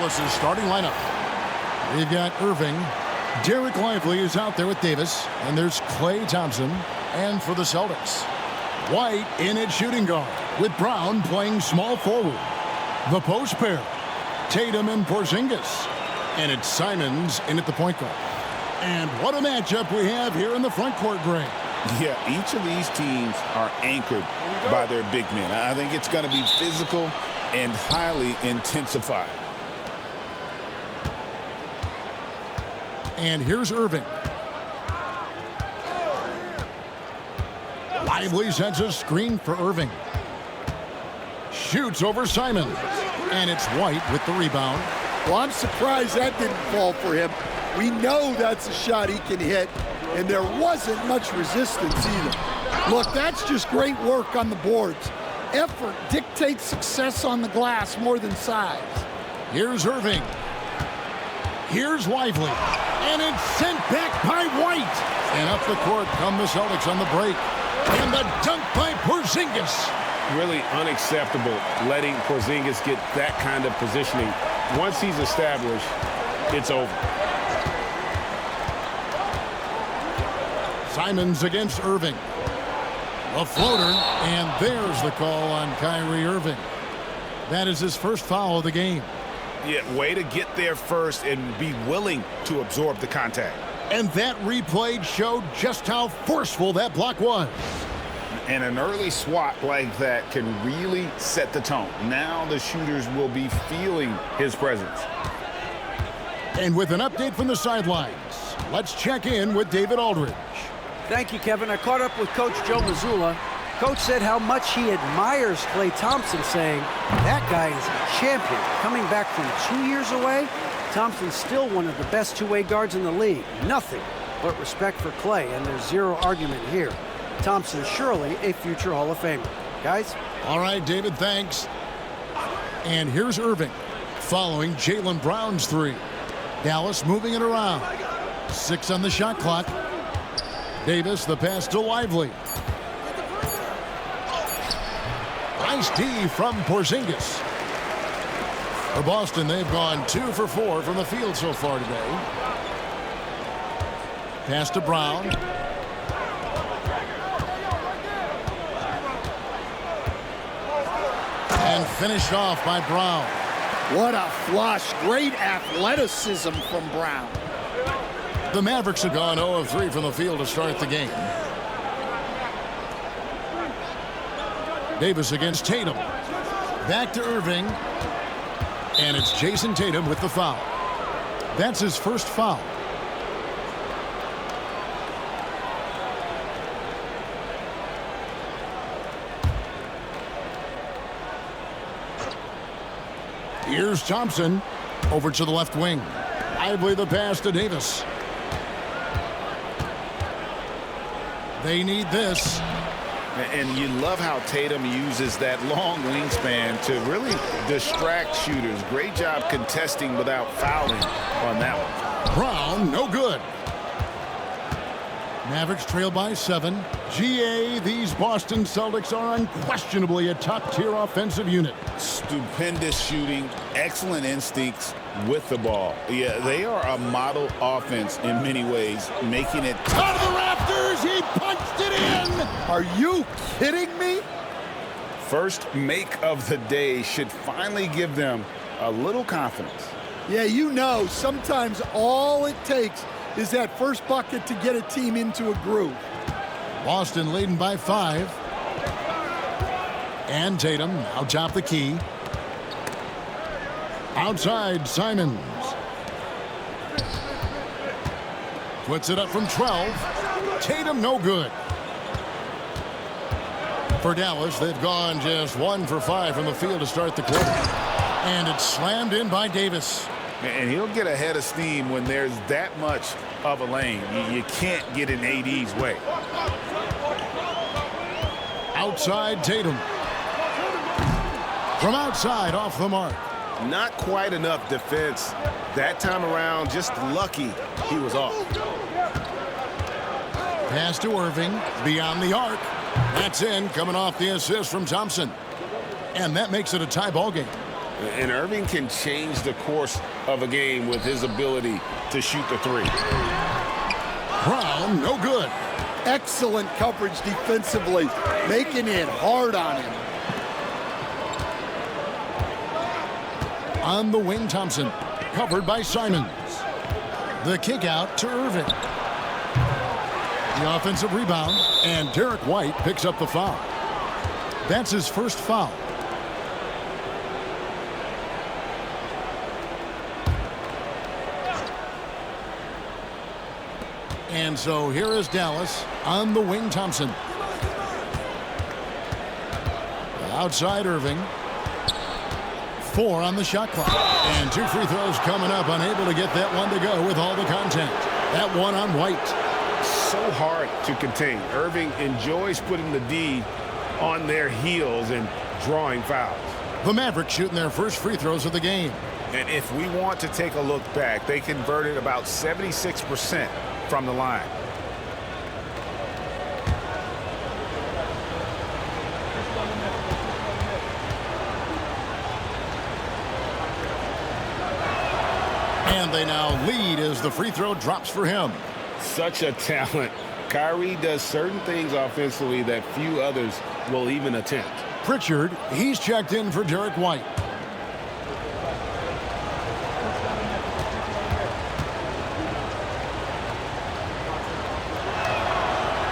Dallas's starting lineup. We've got Irving. Derek Lively is out there with Davis. And there's Klay Thompson. And for the Celtics, White in at shooting guard, with Brown playing small forward. The post pair, Tatum and Porzingis. And it's Simons in at the point guard. And what a matchup we have here in the front court, Greg. Yeah, each of these teams are anchored by their big men. I think it's going to be physical and highly intensified. And here's Irving. Lively sends a screen for Irving. Shoots over Simon. And it's White with the rebound. Well, I'm surprised that didn't fall for him. We know that's a shot he can hit, and there wasn't much resistance either. Look, that's just great work on the boards. Effort dictates success on the glass more than size. Here's Irving. Here's Lively. And it's sent back by White. And up the court come the Celtics on the break. And the dunk by Porzingis. Really unacceptable letting Porzingis get that kind of positioning. Once he's established, it's over. Simons against Irving. A floater, and there's the call on Kyrie Irving. That is his first foul of the game. Yeah, way to get there first and be willing to absorb the contact. And that replay showed just how forceful that block was. And an early swat like that can really set the tone. Now the shooters will be feeling his presence. And with an update from the sidelines, let's check in with David Aldridge. Thank you, Kevin. I caught up with Coach Joe Mazzulla. Coach said how much he admires Klay Thompson, saying, that guy is a champion. Coming back from 2 years away, Thompson's still one of the best two-way guards in the league. Nothing but respect for Klay, and there's zero argument here. Thompson surely a future Hall of Famer. Guys? All right, David, thanks. And here's Irving following Jaylen Brown's three. Dallas moving it around. 6 on the shot clock. Davis, the pass to Lively. Nice D from Porzingis. For Boston, they've gone 2 for 4 from the field so far today. Pass to Brown. And finished off by Brown. What a flush. Great athleticism from Brown. The Mavericks have gone 0 of 3 from the field to start the game. Davis against Tatum. Back to Irving. And it's Jason Tatum with the foul. That's his first foul. Here's Thompson over to the left wing. Lively the pass to Davis. They need this. And you love how Tatum uses that long wingspan to really distract shooters. Great job contesting without fouling on that one. Brown, no good. Mavericks trail by 7. GA, these Boston Celtics are unquestionably a top-tier offensive unit. Stupendous shooting, excellent instincts with the ball. Yeah, they are a model offense in many ways, making it out of the rafters. He punched it in. Are you kidding me? First make of the day should finally give them a little confidence. Yeah, you know, sometimes all it takes is that first bucket to get a team into a groove. Boston leading by 5. And Tatum now top the key. Outside, Simons. Puts it up from 12. Tatum no good. For Dallas, they've gone just 1 for 5 from the field to start the quarter. And it's slammed in by Davis. And he'll get a head of steam when there's that much of a lane. You can't get in AD's way. Outside, Tatum. From outside, off the mark. Not quite enough defense that time around. Just lucky he was off. Pass to Irving, beyond the arc. That's in, coming off the assist from Thompson. And that makes it a tie ball game. And Irving can change the course of a game with his ability to shoot the three. Brown, no good. Excellent coverage defensively, making it hard on him. On the wing, Thompson, covered by Simons. The kick out to Irving. The offensive rebound, and Derek White picks up the foul. That's his first foul. And so here is Dallas on the wing, Thompson. Outside Irving. 4 on the shot clock. And 2 free throws coming up, unable to get that one to go with all the contact. That one on White. So hard to contain. Irving enjoys putting the D on their heels and drawing fouls. The Mavericks shooting their first free throws of the game. And if we want to take a look back, they converted about 76% from the line. And they now lead as the free throw drops for him. Such a talent. Kyrie does certain things offensively that few others will even attempt. Pritchard, he's checked in for Derek White.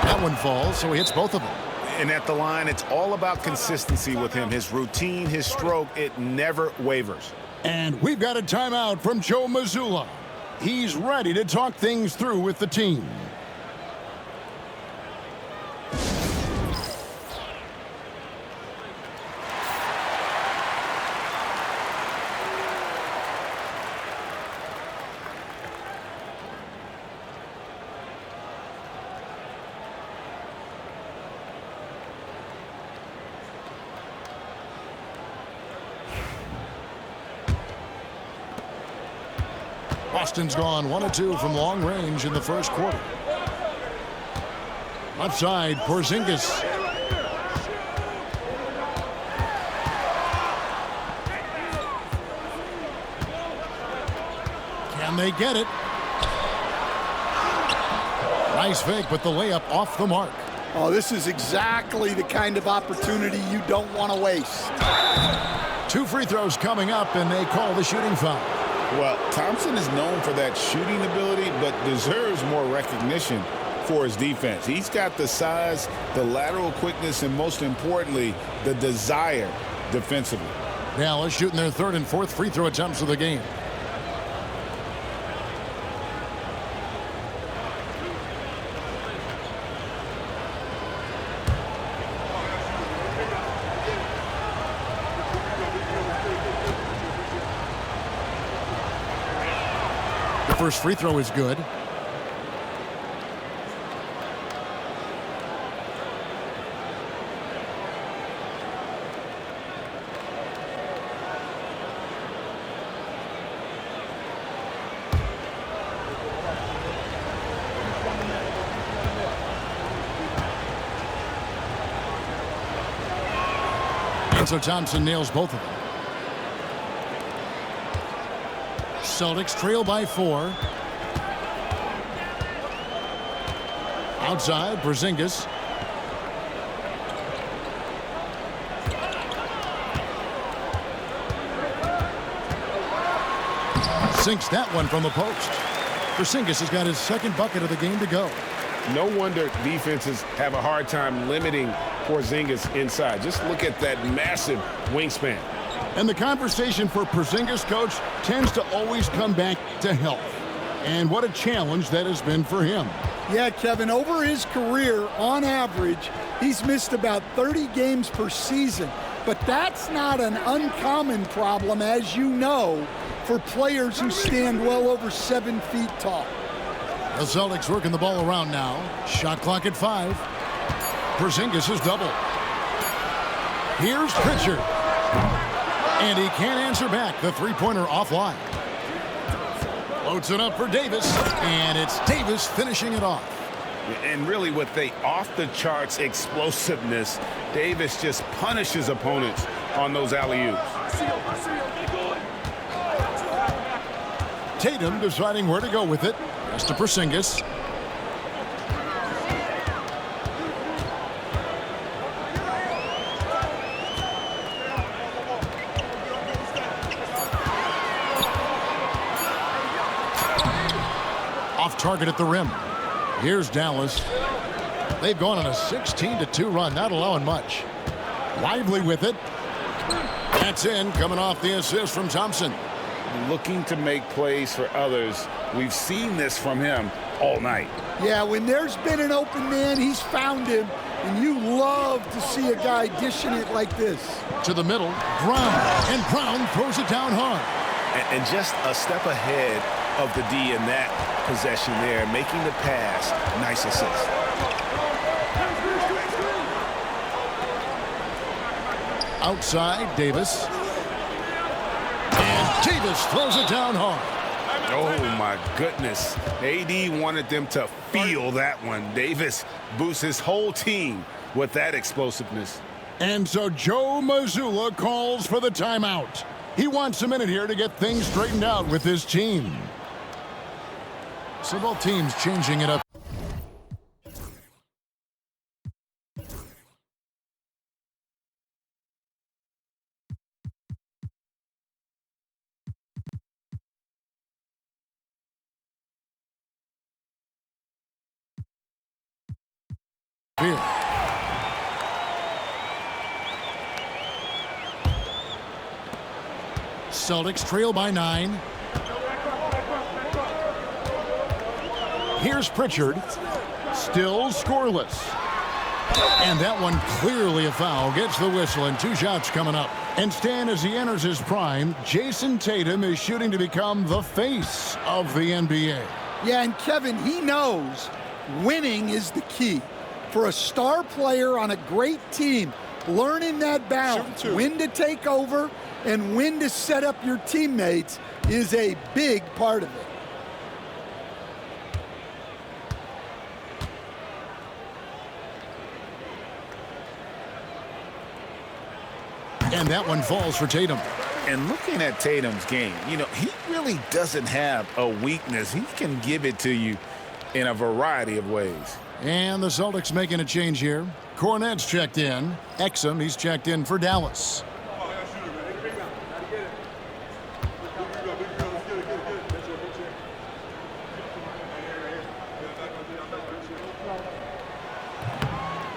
That one falls, so he hits both of them. And at the line, it's all about consistency with him. His routine, his stroke, it never wavers. And we've got a timeout from Joe Mazzulla. He's ready to talk things through with the team. Boston's gone 1 of 2 from long range in the first quarter. Left side, Porzingis. Can they get it? Nice fake, but the layup off the mark. Oh, this is exactly the kind of opportunity you don't want to waste. 2 free throws coming up, and they call the shooting foul. Well, Thompson is known for that shooting ability, but deserves more recognition for his defense. He's got the size, the lateral quickness, and most importantly, the desire defensively. Dallas shooting their 3rd and 4th free throw attempts of the game. First free throw is good. And so Thompson nails both of them. Celtics trail by 4. Outside, Porzingis. Sinks that one from the post. Porzingis has got his 2nd bucket of the game to go. No wonder defenses have a hard time limiting Porzingis inside. Just look at that massive wingspan. And the conversation for Porzingis, coach, tends to always come back to health. And what a challenge that has been for him. Yeah, Kevin, over his career, on average, he's missed about 30 games per season. But that's not an uncommon problem, as you know, for players who stand well over 7 feet tall. The Celtics working the ball around now. Shot clock at 5. Porzingis is double. Here's Pritchard. And he can't answer back. The three-pointer offline. Loads it up for Davis. And it's Davis finishing it off. And really with the off-the-charts explosiveness, Davis just punishes opponents on those alley-oops. Tatum deciding where to go with it. Pass to Porzingis. Off target at the rim. Here's Dallas. They've gone on a 16-2 run, not allowing much. Lively with it. That's in, coming off the assist from Thompson. Looking to make plays for others. We've seen this from him all night. Yeah, when there's been an open man, he's found him, and you love to see a guy dishing it like this. To the middle, Brown, and Brown throws it down hard. And just a step ahead of the D in that possession there, making the pass. Nice assist. Outside, Davis. And Davis throws it down hard. Oh, my goodness. AD wanted them to feel that one. Davis boosts his whole team with that explosiveness. And so Joe Mazzulla calls for the timeout. He wants a minute here to get things straightened out with his team. So both teams changing it up. Here. Celtics trail by 9. Here's Pritchard. Still scoreless. And that one clearly a foul. Gets the whistle and 2 shots coming up. And Stan, as he enters his prime, Jason Tatum is shooting to become the face of the NBA. Yeah, and Kevin, he knows winning is the key. For a star player on a great team, learning that balance, when to take over and when to set up your teammates is a big part of it. And that one falls for Tatum. And looking at Tatum's game, you know, he really doesn't have a weakness. He can give it to you in a variety of ways. And the Celtics making a change here. Cornette's checked in. Exum, he's checked in for Dallas.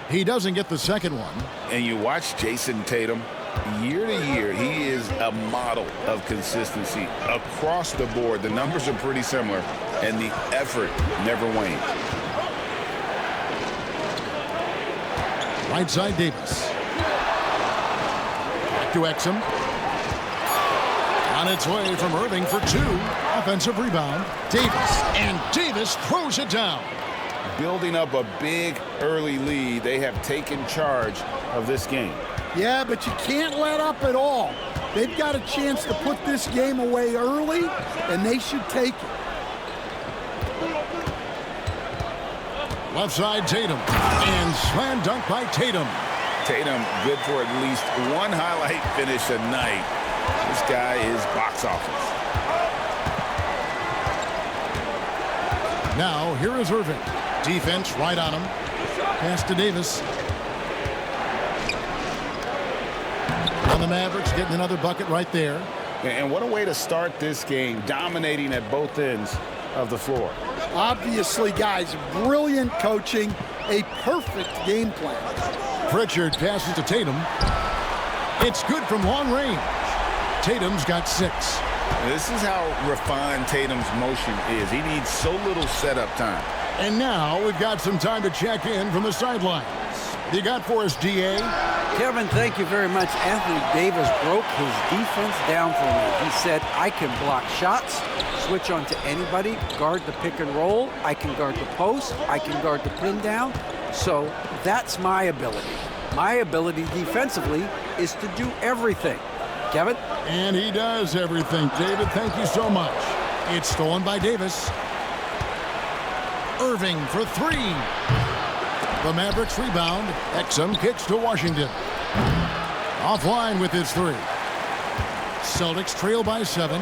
He doesn't get the second one. And you watch Jason Tatum, year to year, he is a model of consistency across the board. The numbers are pretty similar, and the effort never wanes. Right side, Davis. Back to Exum. On its way from Irving for 2. Offensive rebound. Davis. And Davis throws it down. Building up a big early lead, they have taken charge of this game. Yeah, but you can't let up at all. They've got a chance to put this game away early, and they should take it. Left side, Tatum. And slam dunk by Tatum. Tatum good for at least one highlight finish a night. This guy is box office. Now, here is Irving. Defense right on him. Pass to Davis. And the Mavericks getting another bucket right there. And what a way to start this game, dominating at both ends of the floor. Obviously, guys, brilliant coaching, a perfect game plan. Pritchard passes to Tatum. It's good from long range. Tatum's got 6. This is how refined Tatum's motion is. He needs so little setup time. And now we've got some time to check in from the sidelines. You got for us, DA? Kevin, thank you very much. Anthony Davis broke his defense down for me. He said, I can block shots, switch on to anybody, guard the pick and roll, I can guard the post, I can guard the pin down. So that's my ability. My ability defensively is to do everything. Kevin? And he does everything. David, thank you so much. It's stolen by Davis. Irving for 3. The Mavericks rebound. Exum kicks to Washington. Offline with his 3. Celtics trail by 7.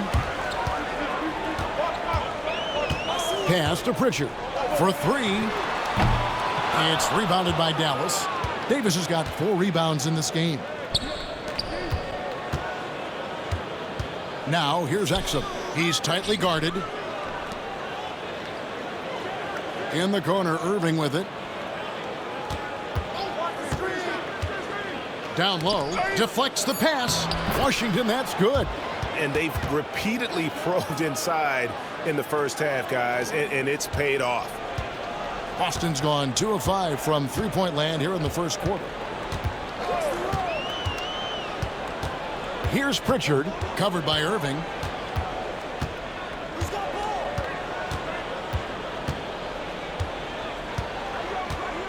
Pass to Pritchard for 3. It's rebounded by Dallas. Davis has got 4 rebounds in this game. Now here's Exum. He's tightly guarded. In the corner, Irving with it. Down low, deflects the pass. Washington, that's good. And they've repeatedly probed inside in the first half, guys, and it's paid off. Boston's gone 2 of 5 from three-point land here in the first quarter. Here's Pritchard, covered by Irving.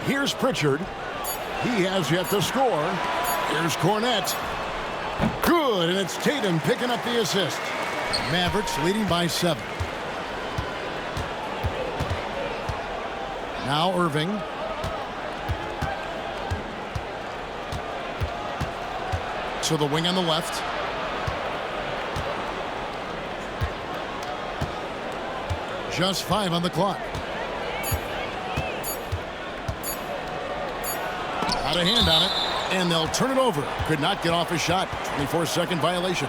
Here's Pritchard. He has yet to score. Here's Cornette. Good, and it's Tatum picking up the assist. Mavericks leading by 7. Now Irving. To the wing on the left. Just 5 on the clock. Got a hand on it, and they'll turn it over. Could not get off his shot. 24-second violation.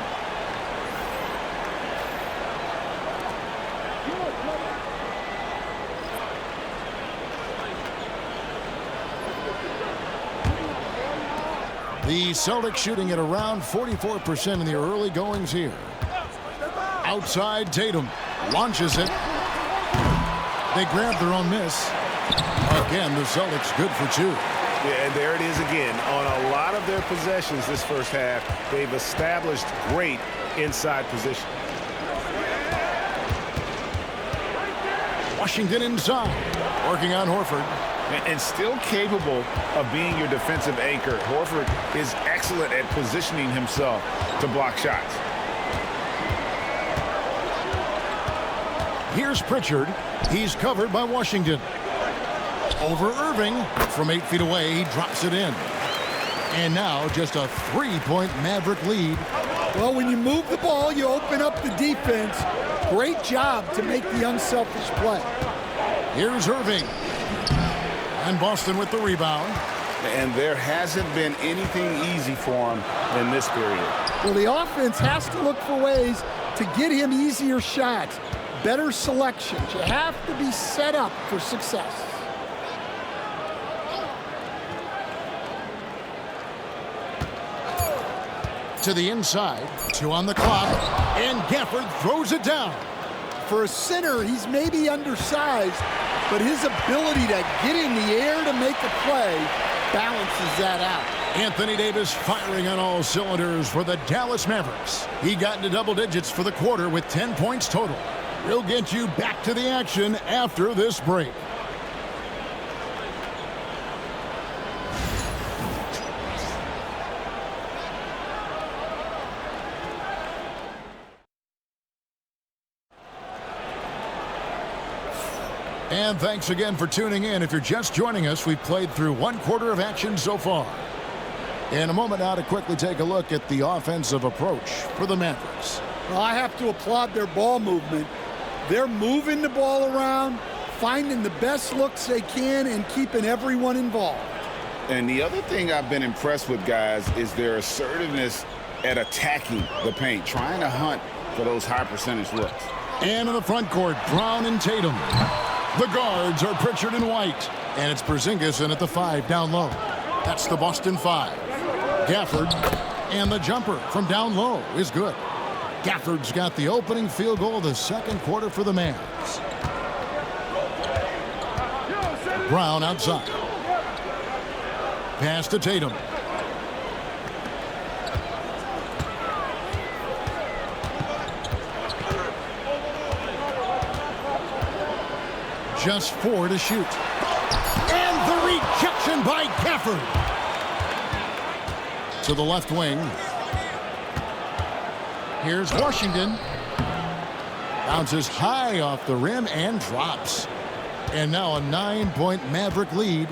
The Celtics shooting at around 44% in the early goings here. Outside, Tatum launches it. They grab their own miss. Again, the Celtics good for 2. Yeah, and there it is again. On a lot of their possessions this first half, they've established great inside position. Washington inside, working on Horford. And still capable of being your defensive anchor. Horford is excellent at positioning himself to block shots. Here's Pritchard. He's covered by Washington. Over Irving. From 8 feet away, he drops it in. And now just a 3-point Maverick lead. Well, when you move the ball, you open up the defense. Great job to make the unselfish play. Here's Irving. And Boston with the rebound. And there hasn't been anything easy for him in this period. Well, the offense has to look for ways to get him easier shots, better selections. You have to be set up for success. To the inside, 2 on the clock, and Gafford throws it down. For a center, he's maybe undersized, but his ability to get in the air to make a play balances that out. Anthony Davis firing on all cylinders for the Dallas Mavericks. He got into double digits for the quarter with 10 points total. We'll get you back to the action after this break. And thanks again for tuning in. If you're just joining us, we've played through 1 quarter of action so far. In a moment now to quickly take a look at the offensive approach for the Mavericks. Well, I have to applaud their ball movement. They're moving the ball around, finding the best looks they can, and keeping everyone involved. And the other thing I've been impressed with, guys, is their assertiveness at attacking the paint, trying to hunt for those high percentage looks. And in the front court, Brown and Tatum. The guards are Pritchard and White. And it's Porzingis in at the 5 down low. That's the Boston 5. Gafford, and the jumper from down low is good. Gafford's got the opening field goal of the second quarter for the Mavs. Brown outside. Pass to Tatum. Just 4 to shoot. And the rejection by Gafford. To the left wing. Here's Washington. Bounces high off the rim and drops. And now a 9-point Maverick lead.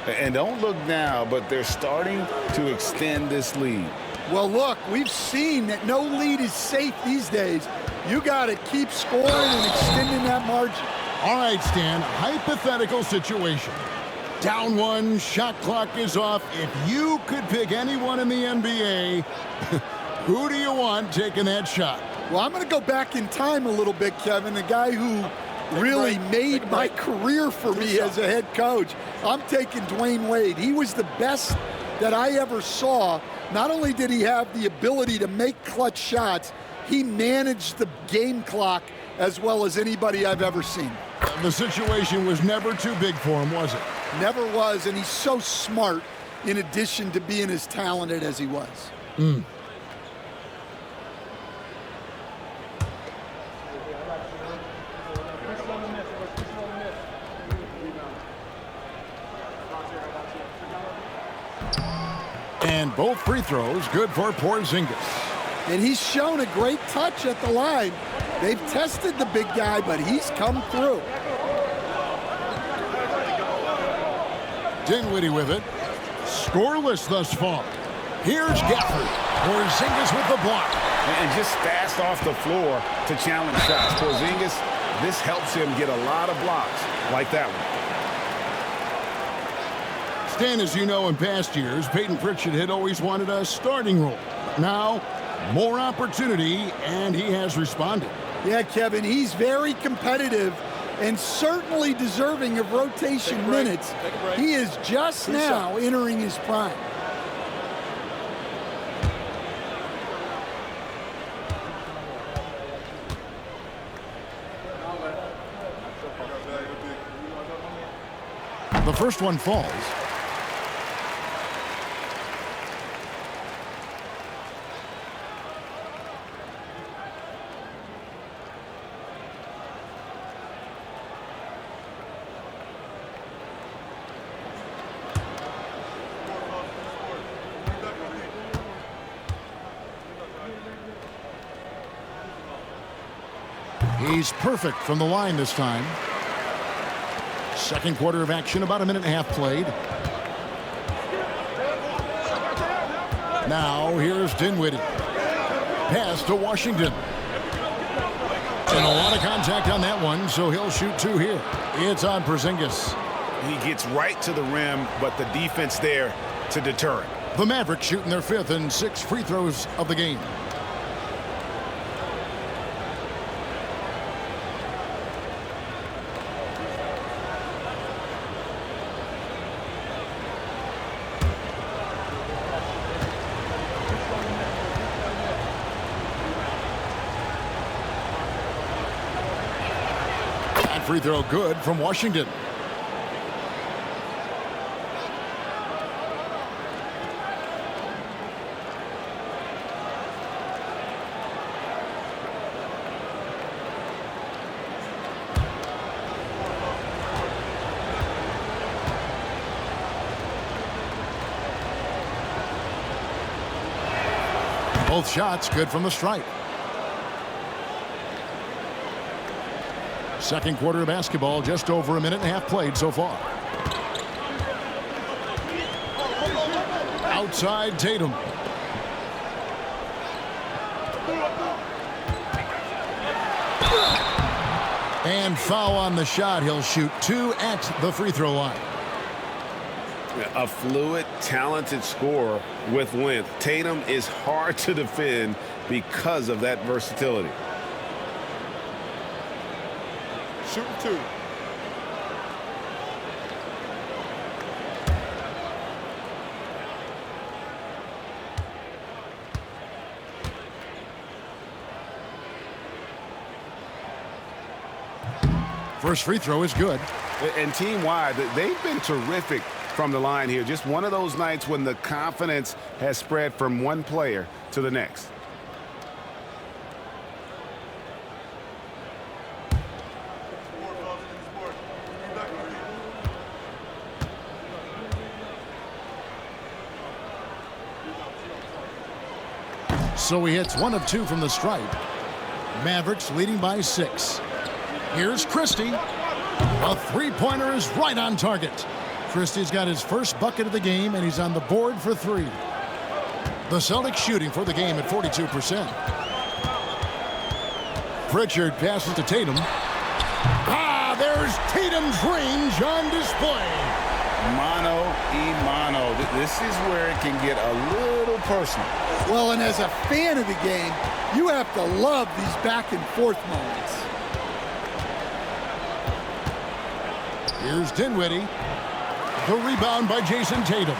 And don't look now, but they're starting to extend this lead. Well, look, we've seen that no lead is safe these days. You got to keep scoring and extending that margin. All right, Stan, hypothetical situation. Down one, shot clock is off. If you could pick anyone in the NBA, who do you want taking that shot? Well, I'm going to go back in time a little bit, Kevin. A guy who really made my career for me as a head coach. I'm taking Dwayne Wade. He was the best that I ever saw. Not only did he have the ability to make clutch shots, he managed the game clock as well as anybody I've ever seen. The situation was never too big for him, was it? Never was, and he's so smart in addition to being as talented as he was. And both free throws good for Porzingis. And he's shown a great touch at the line. They've tested the big guy, but he's come through. Dinwiddie with it. Scoreless thus far. Here's Gafford. Porzingis with the block. And just fast off the floor to challenge shots. Porzingis, this helps him get a lot of blocks like that one. Stan, as you know, in past years, Peyton Pritchard had always wanted a starting role. Now, more opportunity, and he has responded. Yeah, Kevin, he's very competitive and certainly deserving of rotation minutes. He is just now entering his prime. The first one falls. He's perfect from the line this time. Second quarter of action, about a minute and a half played. Now here's Dinwiddie. Pass to Washington. And a lot of contact on that one, so he'll shoot two here. It's on Porzingis. He gets right to the rim, but the defense there to deter it. The Mavericks shooting their fifth and sixth free throws of the game. Free throw good from Washington. Both shots good from the stripe. Second quarter of basketball, just over a minute and a half played so far. Outside Tatum. And foul on the shot. He'll shoot two at the free throw line. A fluid, talented scorer with length. Tatum is hard to defend because of that versatility. Shooting two. First free throw is good. And team-wide, they've been terrific from the line here. Just one of those nights when the confidence has spread from one player to the next. So he hits one of two from the stripe. Mavericks leading by 6. Here's Christie. A three-pointer is right on target. Christie's got his first bucket of the game, and he's on the board for 3. The Celtics shooting for the game at 42%. Pritchard passes to Tatum. There's Tatum's range on display. Mano y mano. This is where it can get a little personal. Well, and as a fan of the game, you have to love these back and forth moments. Here's Dinwiddie. The rebound by Jason Tatum.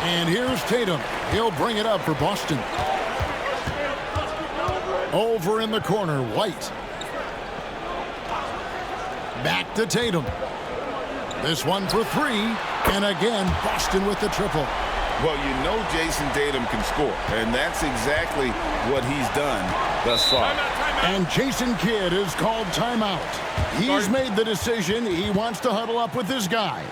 And here's Tatum. He'll bring it up for Boston. Over in the corner, White. Back to Tatum. This one for three. And again, Boston with the triple. Well, you know Jason Tatum can score, and that's exactly what he's done thus far. And Jason Kidd is called timeout. He's made the decision. He wants to huddle up with his guys.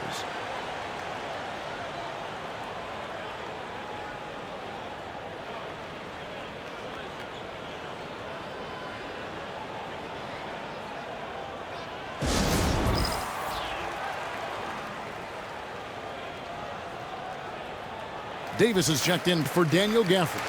Davis is checked in for Daniel Gafford.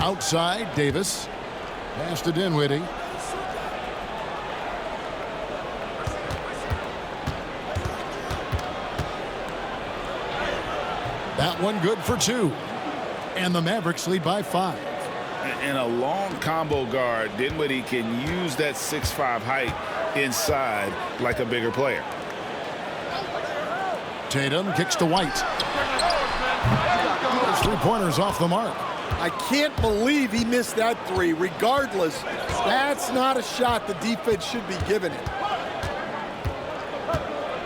Outside, Davis. Pass to Dinwiddie. That one good for two. And the Mavericks lead by 5. In a long combo guard, Dinwiddie can use that 6'5" height inside like a bigger player. Tatum kicks to White. Those three-pointers off the mark. I can't believe he missed that three. Regardless, that's not a shot the defense should be giving it.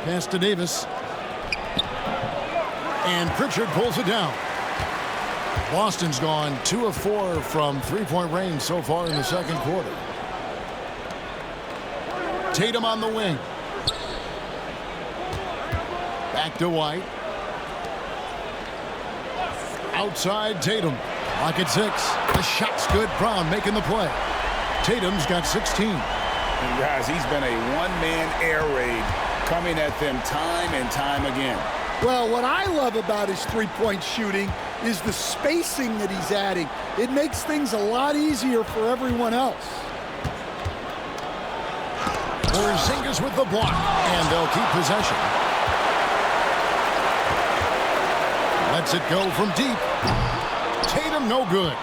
Pass to Davis. And Pritchard pulls it down. Boston's gone 2 of 4 from three-point range so far in the second quarter. Tatum on the wing. Back to White. Outside Tatum. Lock at 6. The shot's good. Brown making the play. Tatum's got 16. And guys, he's been a one-man air raid coming at them time and time again. Well, what I love about his three-point shooting is the spacing that he's adding. It makes things a lot easier for everyone else. Porzingis with the block, and they'll keep possession. Lets it go from deep. Tatum no good.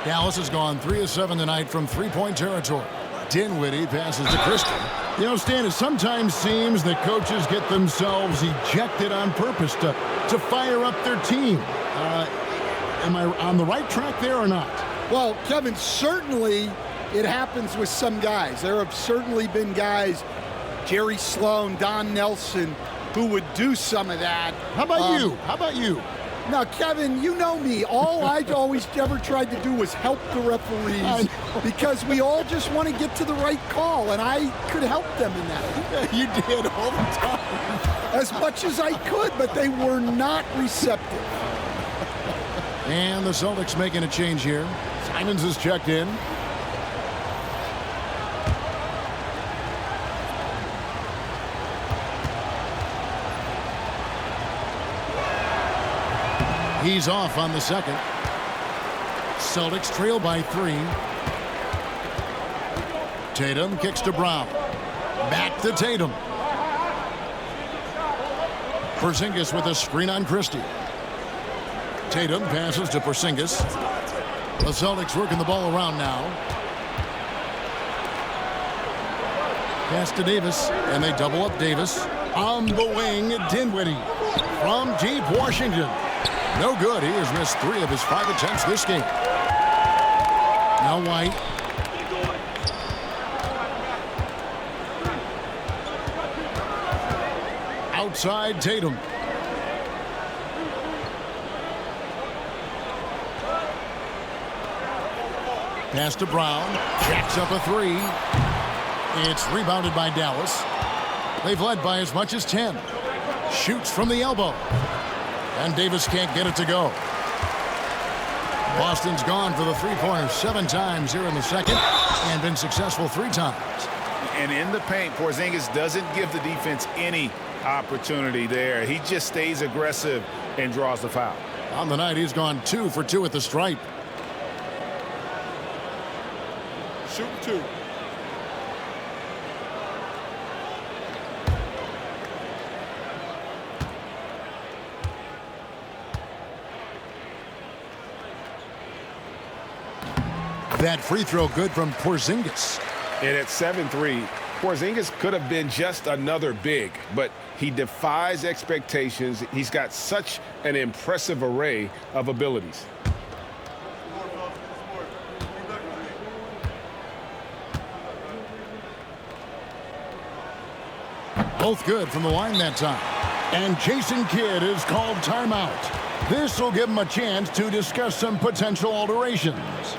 Dallas has gone 3 of 7 tonight from three-point territory. Dinwiddie passes to Christie. You know, Stan, it sometimes seems that coaches get themselves ejected on purpose to fire up their team. Am I on the right track there or not? Well, Kevin, certainly it happens with some guys. There have certainly been guys, Jerry Sloan, Don Nelson, who would do some of that. How about you? How about you? Now, Kevin, you know me. All I've always ever tried to do was help the referees because we all just want to get to the right call, and I could help them in that. You did all the time. As much as I could, but they were not receptive. And the Celtics making a change here. Simons is checked in. He's off on the second. Celtics trail by 3. Tatum kicks to Brown. Back to Tatum. Porzingis with a screen on Christie. Tatum passes to Porzingis. The Celtics working the ball around now. Pass to Davis, and they double up Davis. On the wing, Dinwiddie. From deep, Washington. No good. He has missed 3 of his 5 attempts this game. Now White. Outside Tatum. Pass to Brown. Jacks up a three. It's rebounded by Dallas. They've led by as much as 10. Shoots from the elbow. And Davis can't get it to go. Boston's gone for the three-pointers 7 times here in the second and been successful 3 times. And in the paint, Porzingis doesn't give the defense any opportunity there. He just stays aggressive and draws the foul. On the night, he's gone 2 for 2 at the stripe. Shoot 2. That free throw good from Porzingis. And at 7-3, Porzingis could have been just another big, but he defies expectations. He's got such an impressive array of abilities. Both good from the line that time. And Jason Kidd is called timeout. This will give him a chance to discuss some potential alterations.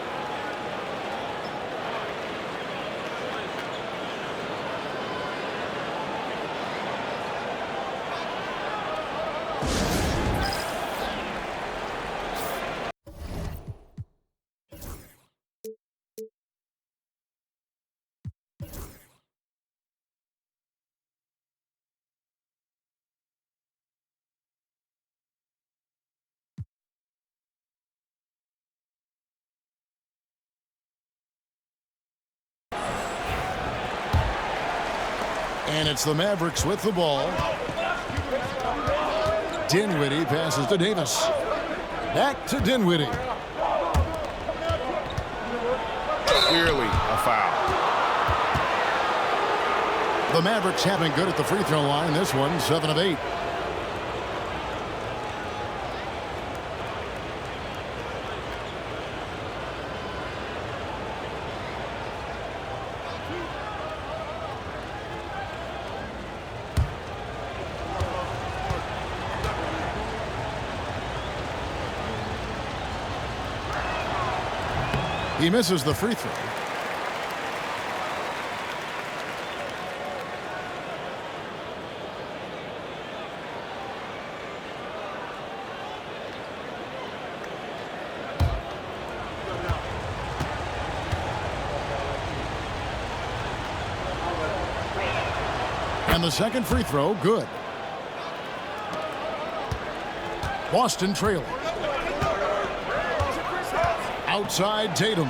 And it's the Mavericks with the ball. Dinwiddie passes to Davis. Back to Dinwiddie. Clearly a foul. The Mavericks have been good at the free throw line. This one, 7 of 8. He misses the free throw. And the second free throw, good. Boston trailing. Outside Tatum.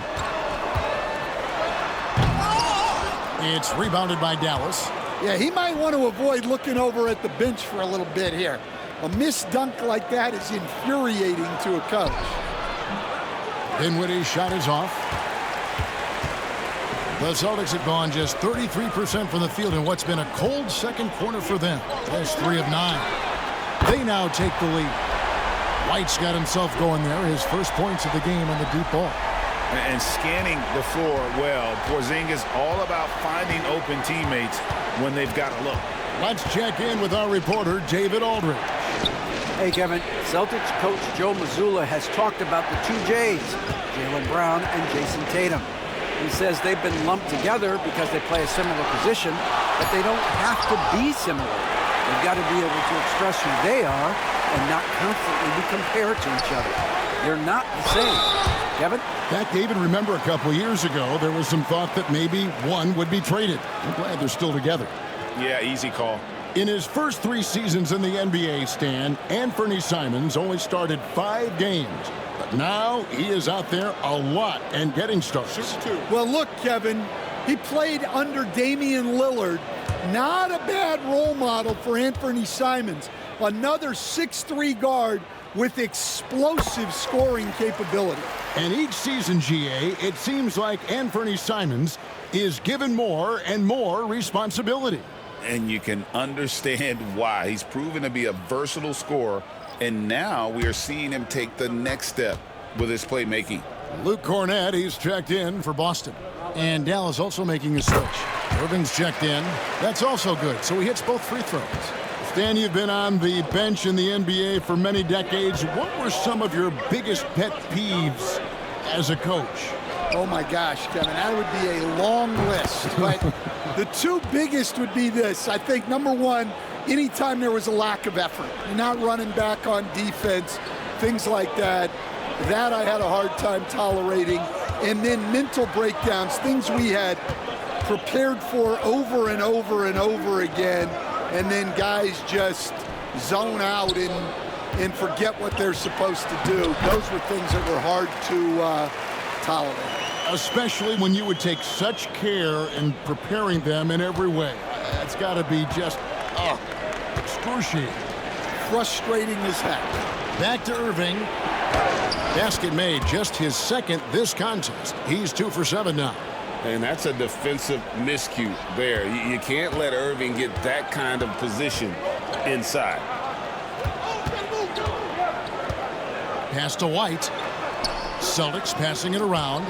It's rebounded by Dallas. Yeah, he might want to avoid looking over at the bench for a little bit here. A missed dunk like that is infuriating to a coach. Dinwiddie's shot is off. The Celtics have gone just 33% from the field in what's been a cold second quarter for them. That's 3 of 9. They now take the lead. White's got himself going there, his first points of the game on the deep ball. And scanning the floor well, Porzingis all about finding open teammates when they've got a look. Let's check in with our reporter, David Aldridge. Hey, Kevin. Celtics coach Joe Mazzulla has talked about the 2 J's, Jaylen Brown and Jason Tatum. He says they've been lumped together because they play a similar position, but they don't have to be similar. They've got to be able to express who they are and not constantly be compared to each other. They're not the same. Kevin? In fact, David, remember a couple years ago, there was some thought that maybe one would be traded. I'm glad they're still together. Yeah, easy call. In his first 3 seasons in the NBA, Stan, Anfernee Simons only started 5 games. But now he is out there a lot and getting starts. Well, look, Kevin, he played under Damian Lillard. Not a bad role model for Anfernee Simons. Another 6'3" guard with explosive scoring capability. And each season, GA, it seems like Anfernee Simons is given more and more responsibility. And you can understand why. He's proven to be a versatile scorer, and now we are seeing him take the next step with his playmaking. Luke Cornett, he's checked in for Boston. And Dallas also making a switch. Irving's checked in. That's also good, so he hits both free throws. Stan, you've been on the bench in the NBA for many decades. What were some of your biggest pet peeves as a coach? Oh my gosh, Kevin, that would be a long list. But the two biggest would be this. I think number one, anytime there was a lack of effort, you're not running back on defense, things like that, that I had a hard time tolerating. And then mental breakdowns, things we had prepared for over and over and over again, and then guys just zone out and forget what they're supposed to do. Those were things that were hard to tolerate. Especially when you would take such care in preparing them in every way. It's got to be just excruciating. Frustrating as heck. Back to Irving. Basket made, just his second this contest. He's 2 for 7 now. And that's a defensive miscue there. You can't let Irving get that kind of position inside. Pass to White. Celtics passing it around.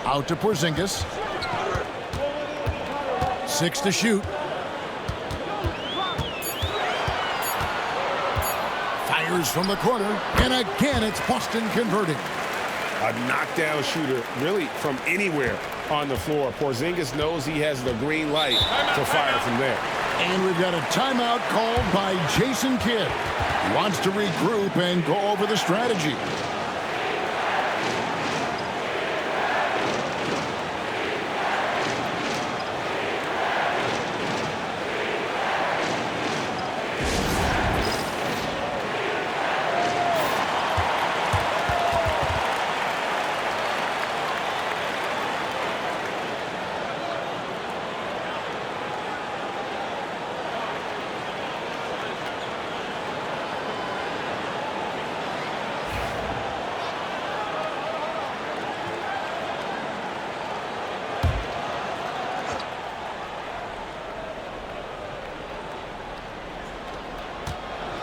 Out to Porzingis. 6 to shoot. Fires from the corner. And again, it's Boston converting. A knockdown shooter, really from anywhere on the floor. Porzingis knows he has the green light to fire from there. And we've got a timeout called by Jason Kidd. He wants to regroup and go over the strategy.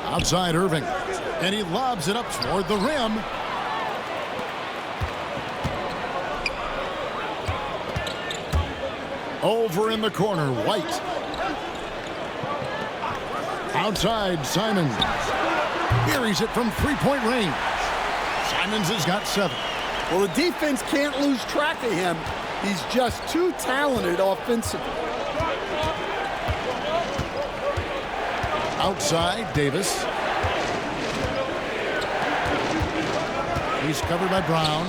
Outside Irving, and he lobs it up toward the rim. Over in the corner, White. Outside, Simons. Buries it from three-point range. Simons has got 7. Well, the defense can't lose track of him. He's just too talented offensively. Outside, Davis. He's covered by Brown.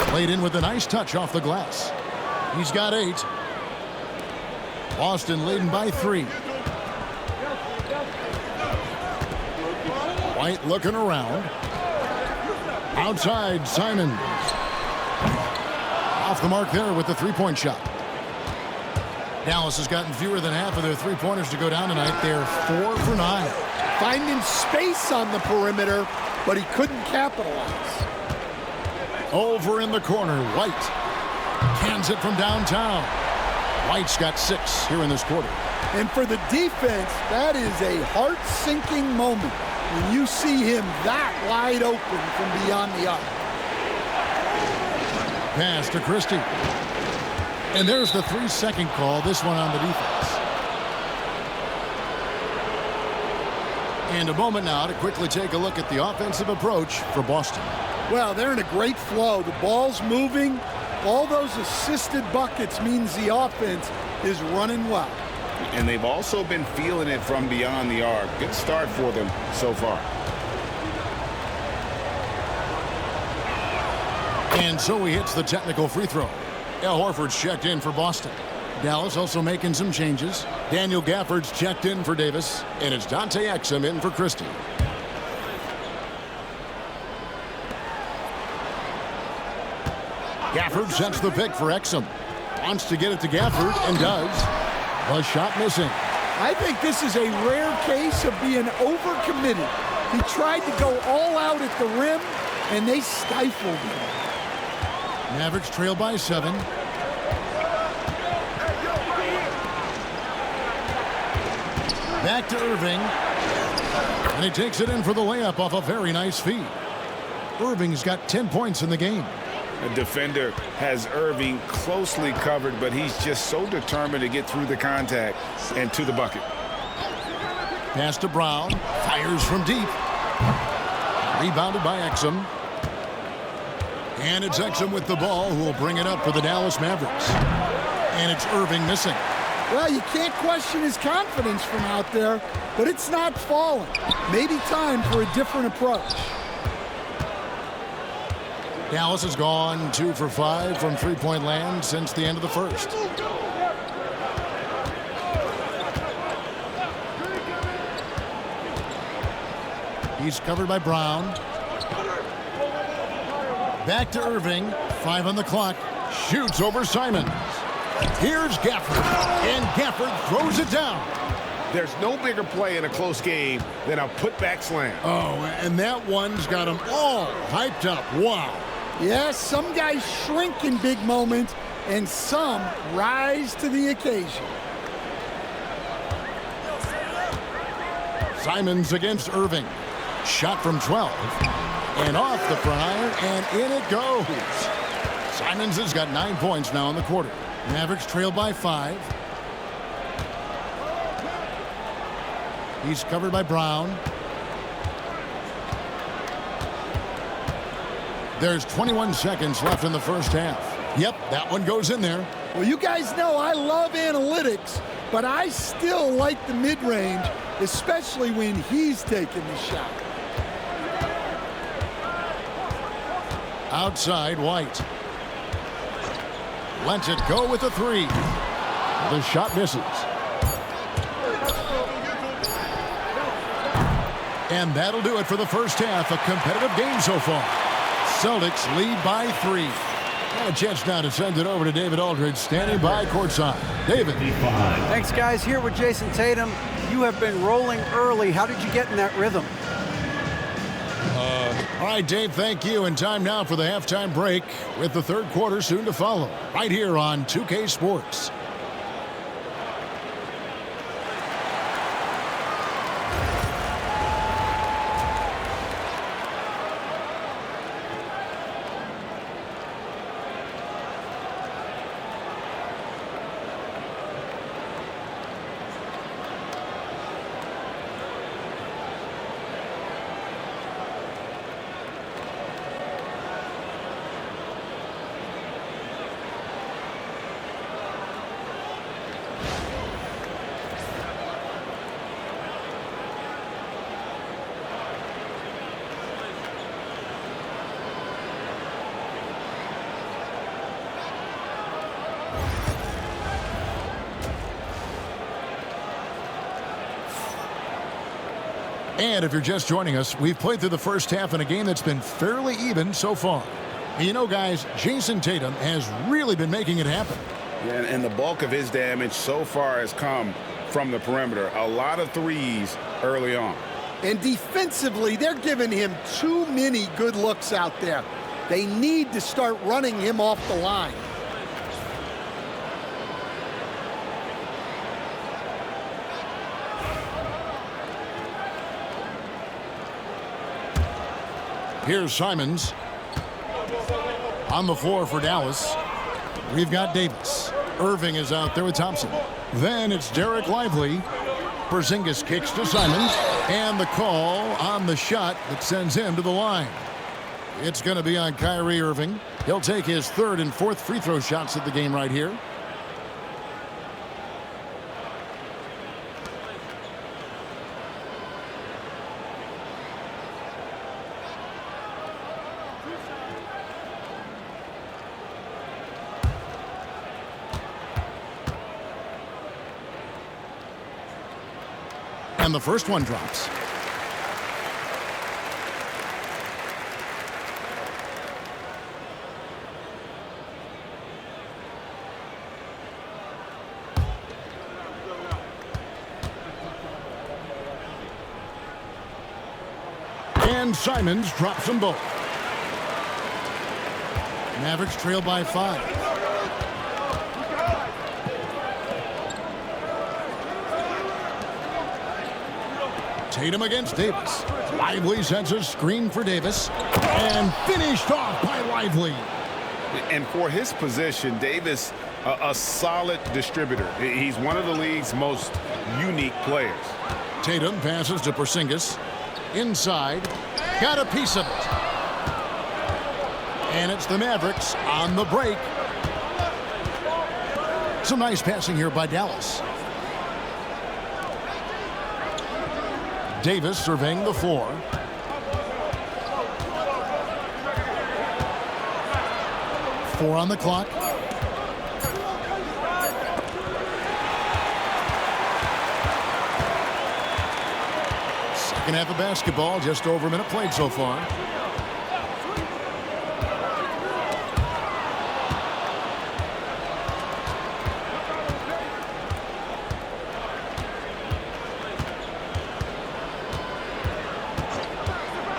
Played in with a nice touch off the glass. He's got 8. Boston leading by 3. White looking around. Outside, Simons. Off the mark there with the three-point shot. Dallas has gotten fewer than half of their three-pointers to go down tonight. They're 4 for 9. Finding space on the perimeter, but he couldn't capitalize. Over in the corner, White. Cans it from downtown. White's got 6 here in this quarter. And for the defense, that is a heart-sinking moment when you see him that wide open from beyond the arc. Pass to Christie. And there's the 3-second call, this one on the defense. And a moment now to quickly take a look at the offensive approach for Boston. Well, they're in a great flow. The ball's moving. All those assisted buckets means the offense is running well. And they've also been feeling it from beyond the arc. Good start for them so far. And so he hits the technical free throw. Al Horford's checked in for Boston. Dallas also making some changes. Daniel Gafford's checked in for Davis. And it's Dante Exum in for Christie. Gafford sets the pick for Exum. Wants to get it to Gafford and does. The shot missing. I think this is a rare case of being overcommitted. He tried to go all out at the rim, and they stifled him. Mavericks trail by 7. Back to Irving. And he takes it in for the layup off a very nice feed. Irving's got 10 points in the game. The defender has Irving closely covered, but he's just so determined to get through the contact and to the bucket. Pass to Brown. Fires from deep. Rebounded by Exum. And it's Exum with the ball, who will bring it up for the Dallas Mavericks. And it's Irving missing. Well, you can't question his confidence from out there, but it's not falling. Maybe time for a different approach. Dallas has gone 2 for 5 from three-point land since the end of the first. He's covered by Brown. Back to Irving. 5 on the clock. Shoots over Simons. Here's Gafford. And Gafford throws it down. There's no bigger play in a close game than a putback slam. Oh, and that one's got them all hyped up. Wow. Yes, some guys shrink in big moments, and some rise to the occasion. Simons against Irving. Shot from 12. And off the front iron, and in it goes. Simons has got 9 points now in the quarter. Mavericks trail by 5. He's covered by Brown. There's 21 seconds left in the first half. Yep, that one goes in there. Well, you guys know I love analytics, but I still like the mid-range, especially when he's taking the shot. Outside, White. Lets it go with a 3. The shot misses. And that'll do it for the first half. A competitive game so far. Celtics lead by 3. And a chance now to send it over to David Aldridge, standing by courtside. David. Thanks, guys. Here with Jason Tatum. You have been rolling early. How did you get in that rhythm? All right, Dave, thank you. And time now for the halftime break, with the third quarter soon to follow, right here on 2K Sports. And if you're just joining us, we've played through the first half in a game that's been fairly even so far. And you know, guys, Jason Tatum has really been making it happen. Yeah, and the bulk of his damage so far has come from the perimeter. A lot of threes early on. And defensively, they're giving him too many good looks out there. They need to start running him off the line. Here's Simons. On the floor for Dallas, we've got Davis. Irving is out there with Thompson. Then it's Dereck Lively. Porzingis kicks to Simons. And the call on the shot that sends him to the line. It's going to be on Kyrie Irving. He'll take his third and fourth free throw shots of the game right here. And the first one drops. And Simons drops them both. Mavericks trail by 5. Tatum against Davis. Lively sends a screen for Davis. And finished off by Lively. And for his position, Davis, a solid distributor. He's one of the league's most unique players. Tatum passes to Porzingis. Inside. Got a piece of it. And it's the Mavericks on the break. Some nice passing here by Dallas. Davis surveying the floor. Four on the clock. Second half of basketball, just over a minute played so far.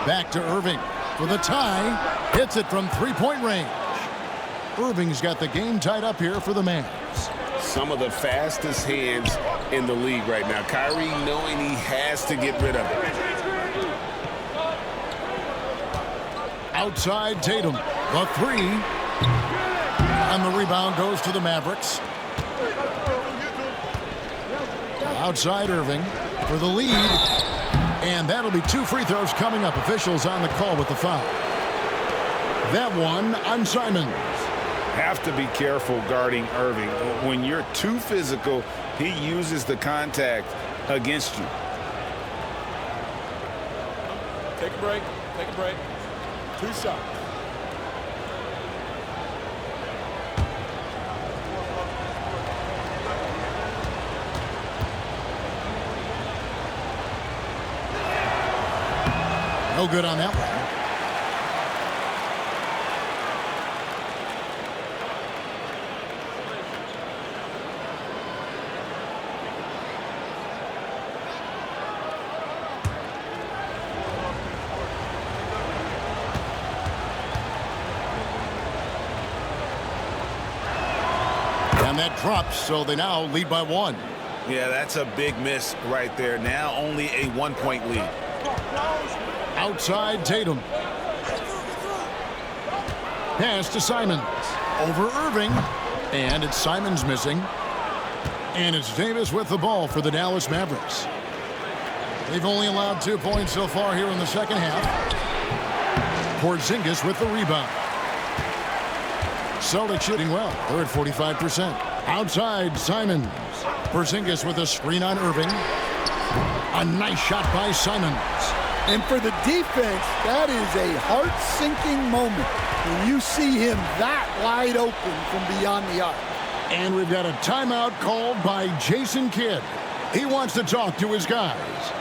Back to Irving for the tie. Hits it from three-point range. Irving's got the game tied up here for the Mavs. Some of the fastest hands in the league right now. Kyrie knowing he has to get rid of it. Outside Tatum. The three. And the rebound goes to the Mavericks. Outside Irving for the lead. And that'll be 2 free throws coming up. Officials on the call with the foul. That one on Simons. Have to be careful guarding Irving. When you're too physical, he uses the contact against you. Take a break. Take a break. 2 shots. No good on that one. And that drops, so they now lead by 1. Yeah, that's a big miss right there. Now only a 1-point lead. Outside Tatum. Pass to Simons. Over Irving. And it's Simons missing. And it's Davis with the ball for the Dallas Mavericks. They've only allowed 2 points so far here in the second half. Porzingis with the rebound. Celtics shooting well. They're at 45%. Outside Simons. Porzingis with a screen on Irving. A nice shot by Simons. And for the defense, that is a heart-sinking moment when you see him that wide open from beyond the arc. And we've got a timeout called by Jason Kidd. He wants to talk to his guys.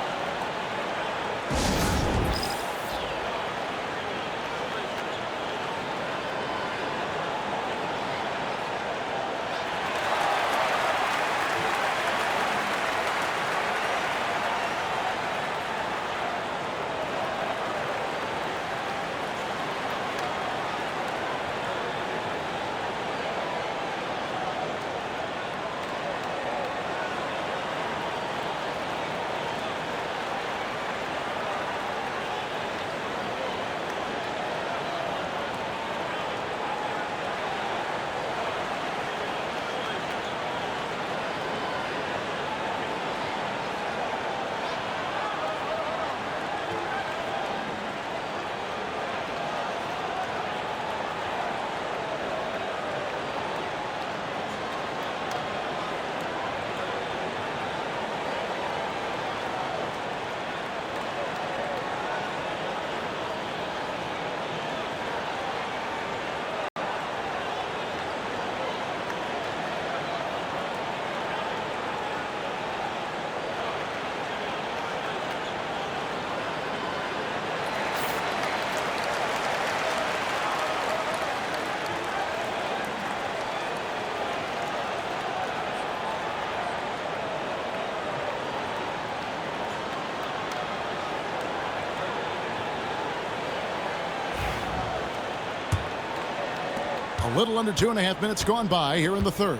A little under 2.5 minutes gone by here in the third.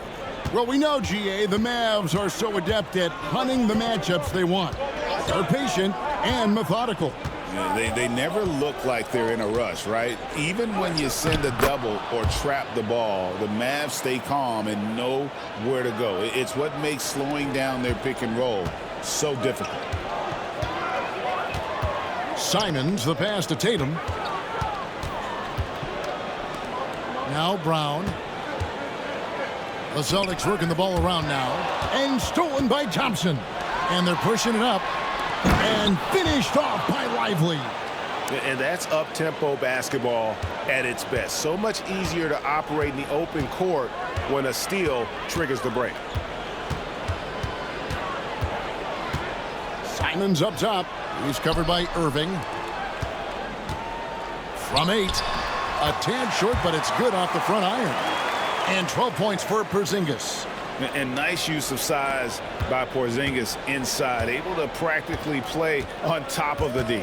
Well, we know, GA, the Mavs are so adept at hunting the matchups they want. They're patient and methodical. Yeah, they never look like they're in a rush, right? Even when you send a double or trap the ball, the Mavs stay calm and know where to go. It's what makes slowing down their pick and roll so difficult. SIMONS the pass to Tatum. Now Brown. The Celtics working the ball around now. And stolen by Thompson. And they're pushing it up. And finished off by Lively. And that's up-tempo basketball at its best. So much easier to operate in the open court when a steal triggers the break. SIMONS up top. He's covered by Irving. From 8. A tad short, but it's good off the front iron. And 12 points for Porzingis. And nice use of size by Porzingis inside. Able to practically play on top of the D.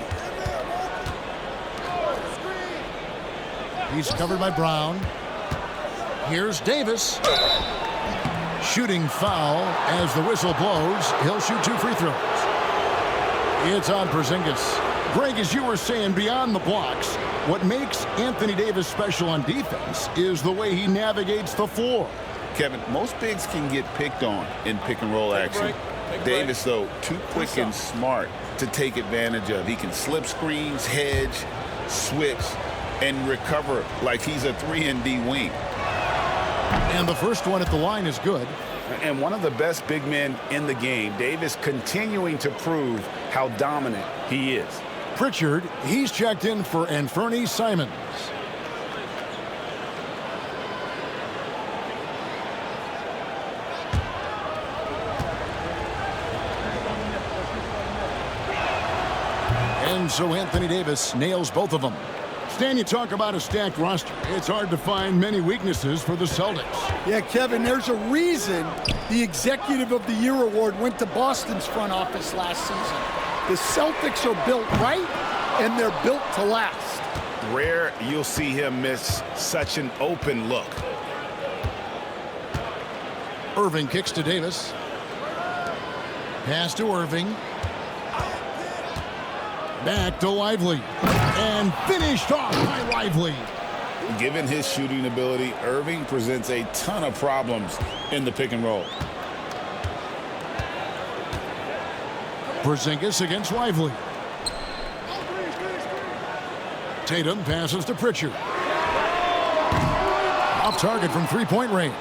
He's covered by Brown. Here's Davis. Shooting foul as the whistle blows. He'll shoot 2 free throws. It's on Porzingis. Greg, as you were saying, beyond the blocks, what makes Anthony Davis special on defense is the way he navigates the floor. Kevin, most bigs can get picked on in pick-and-roll action. Davis, though, too quick and smart to take advantage of. He can slip screens, hedge, switch, and recover like he's a 3-and-D wing. And the first one at the line is good. And one of the best big men in the game, Davis continuing to prove how dominant he is. Pritchard, he's checked in for Anfernee SIMONS. And so Anthony Davis nails both of them. Stan, you talk about a stacked roster. It's hard to find many weaknesses for the Celtics. Yeah, Kevin, there's a reason the Executive of the Year award went to Boston's front office last season. The Celtics are built right, and they're built to last. Rare you'll see him miss such an open look. Irving kicks to Davis. Pass to Irving. Back to Lively. And finished off by Lively. Given his shooting ability, Irving presents a ton of problems in the pick and roll. Porzingis against Lively. Tatum passes to Pritchard. Off target from three-point range.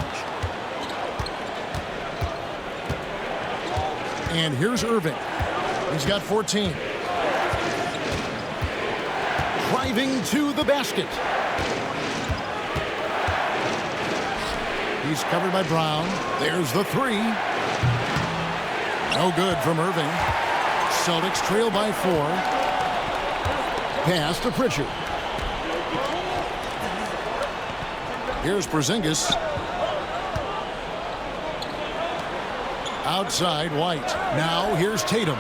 And here's Irving. He's got 14. Driving to the basket. He's covered by Brown. There's the 3. No good from Irving. Celtics trail by 4. Pass to Pritchard. Here's Porzingis. Outside, White. Now here's Tatum.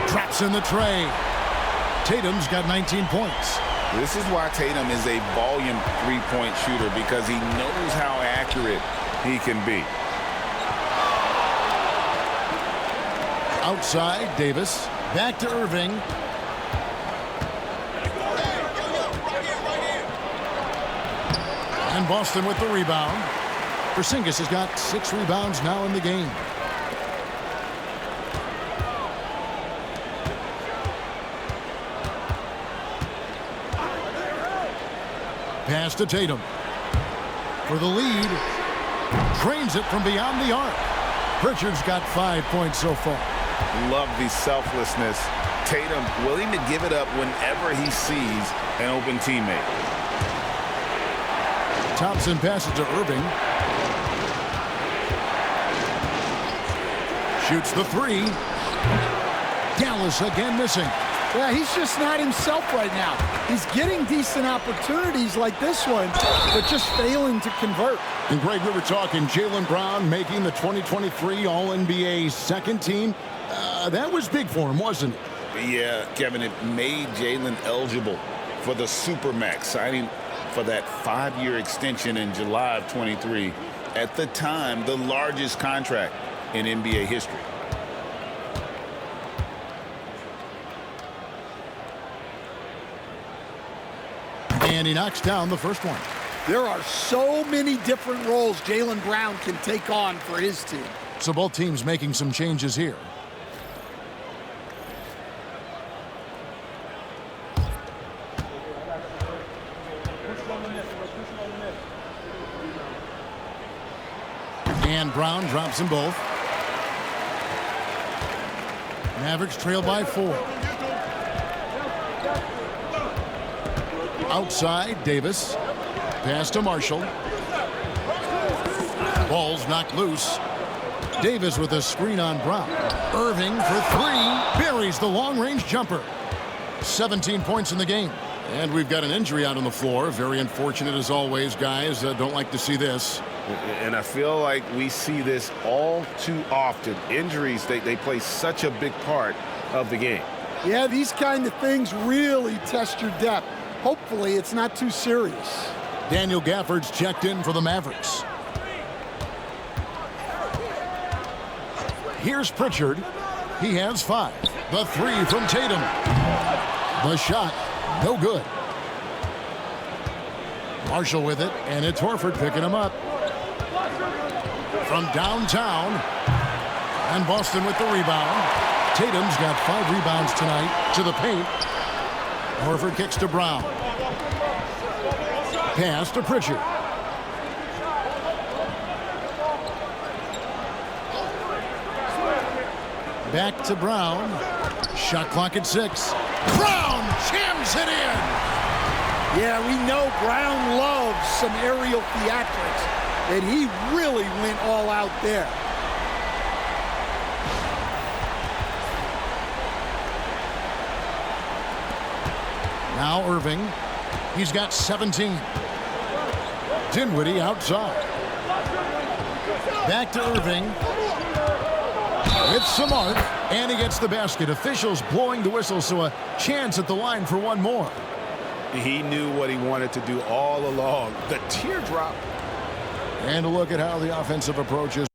Traps in the tray. Tatum's got 19 points. This is why Tatum is a volume three-point shooter, because he knows how accurate he can be. Outside, Davis. Back to Irving. And Boston with the rebound. Porzingis has got 6 rebounds now in the game. Pass to Tatum. For the lead. Drains it from beyond the arc. Pritchard's got 5 points so far. Love the selflessness. Tatum willing to give it up whenever he sees an open teammate. Thompson passes to Irving. Shoots the 3. Dallas again missing. Yeah, he's just not himself right now. He's getting decent opportunities like this one, but just failing to convert. And Greg, we were talking Jaylen Brown making the 2023 All-NBA second team. That was big for him, wasn't it? Yeah, Kevin, it made Jaylen eligible for the Supermax, signing for that 5-year extension in July of 23. At the time, the largest contract in NBA history. And he knocks down the first one. There are so many different roles Jaylen Brown can take on for his team. So both teams making some changes here. And Brown drops them both. Mavericks trail by 4. Outside, Davis. Pass to Marshall. Ball's knocked loose. Davis with a screen on Brown. Irving for 3. Buries the long-range jumper. 17 points in the game. And we've got an injury out on the floor. Very unfortunate as always, guys. Don't like to see this. And I feel like we see this all too often. Injuries, they play such a big part of the game. Yeah, these kind of things really test your depth. Hopefully it's not too serious. Daniel Gafford's checked in for the Mavericks. Here's Pritchard. He has 5. The 3 from Tatum. The shot, no good. Marshall with it, and it's Horford picking him up. From downtown, and Boston with the rebound. Tatum's got 5 rebounds tonight to the paint. Horford kicks to Brown. Pass to Pritchard. Back to Brown. Shot clock at 6. Brown jams it in. Yeah, we know Brown loves some aerial theatrics, and he really went all out there. Now Irving. He's got 17. Dinwiddie outside. Back to Irving. With some arc, and he gets the basket. Officials blowing the whistle, so a chance at the line for one more. He knew what he wanted to do all along. The teardrop. And a look at how the offensive approach is.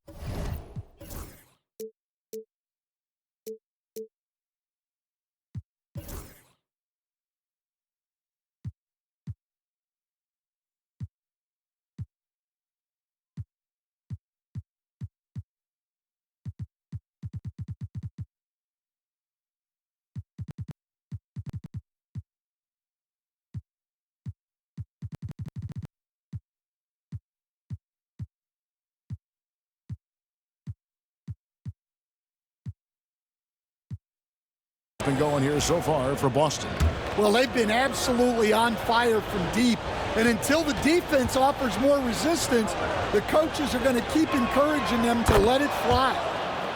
Been going here so far for Boston. Well, they've been absolutely on fire from deep, and until the defense offers more resistance, the coaches are going to keep encouraging them to let it fly.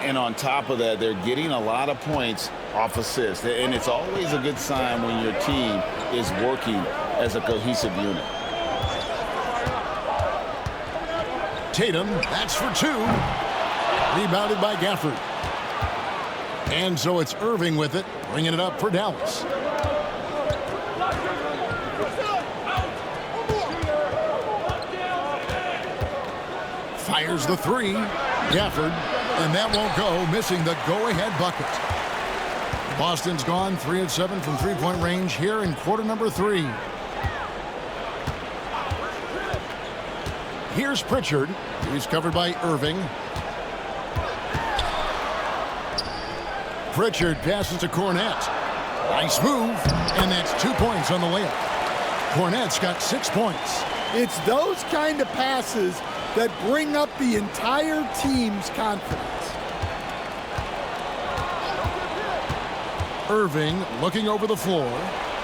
And on top of that, they're getting a lot of points off assists, and it's always a good sign when your team is working as a cohesive unit. Tatum, that's for 2. Rebounded by Gafford. And so it's Irving with it, bringing it up for Dallas. Fires the 3. Gafford, and that won't go, missing the go-ahead bucket. Boston's gone 3 of 7 from three-point range here in quarter number 3. Here's Pritchard. He's covered by Irving. Pritchard passes to Cornette. Nice move, and that's 2 points on the layup. Cornette's got 6 points. It's those kind of passes that bring up the entire team's confidence. Irving looking over the floor,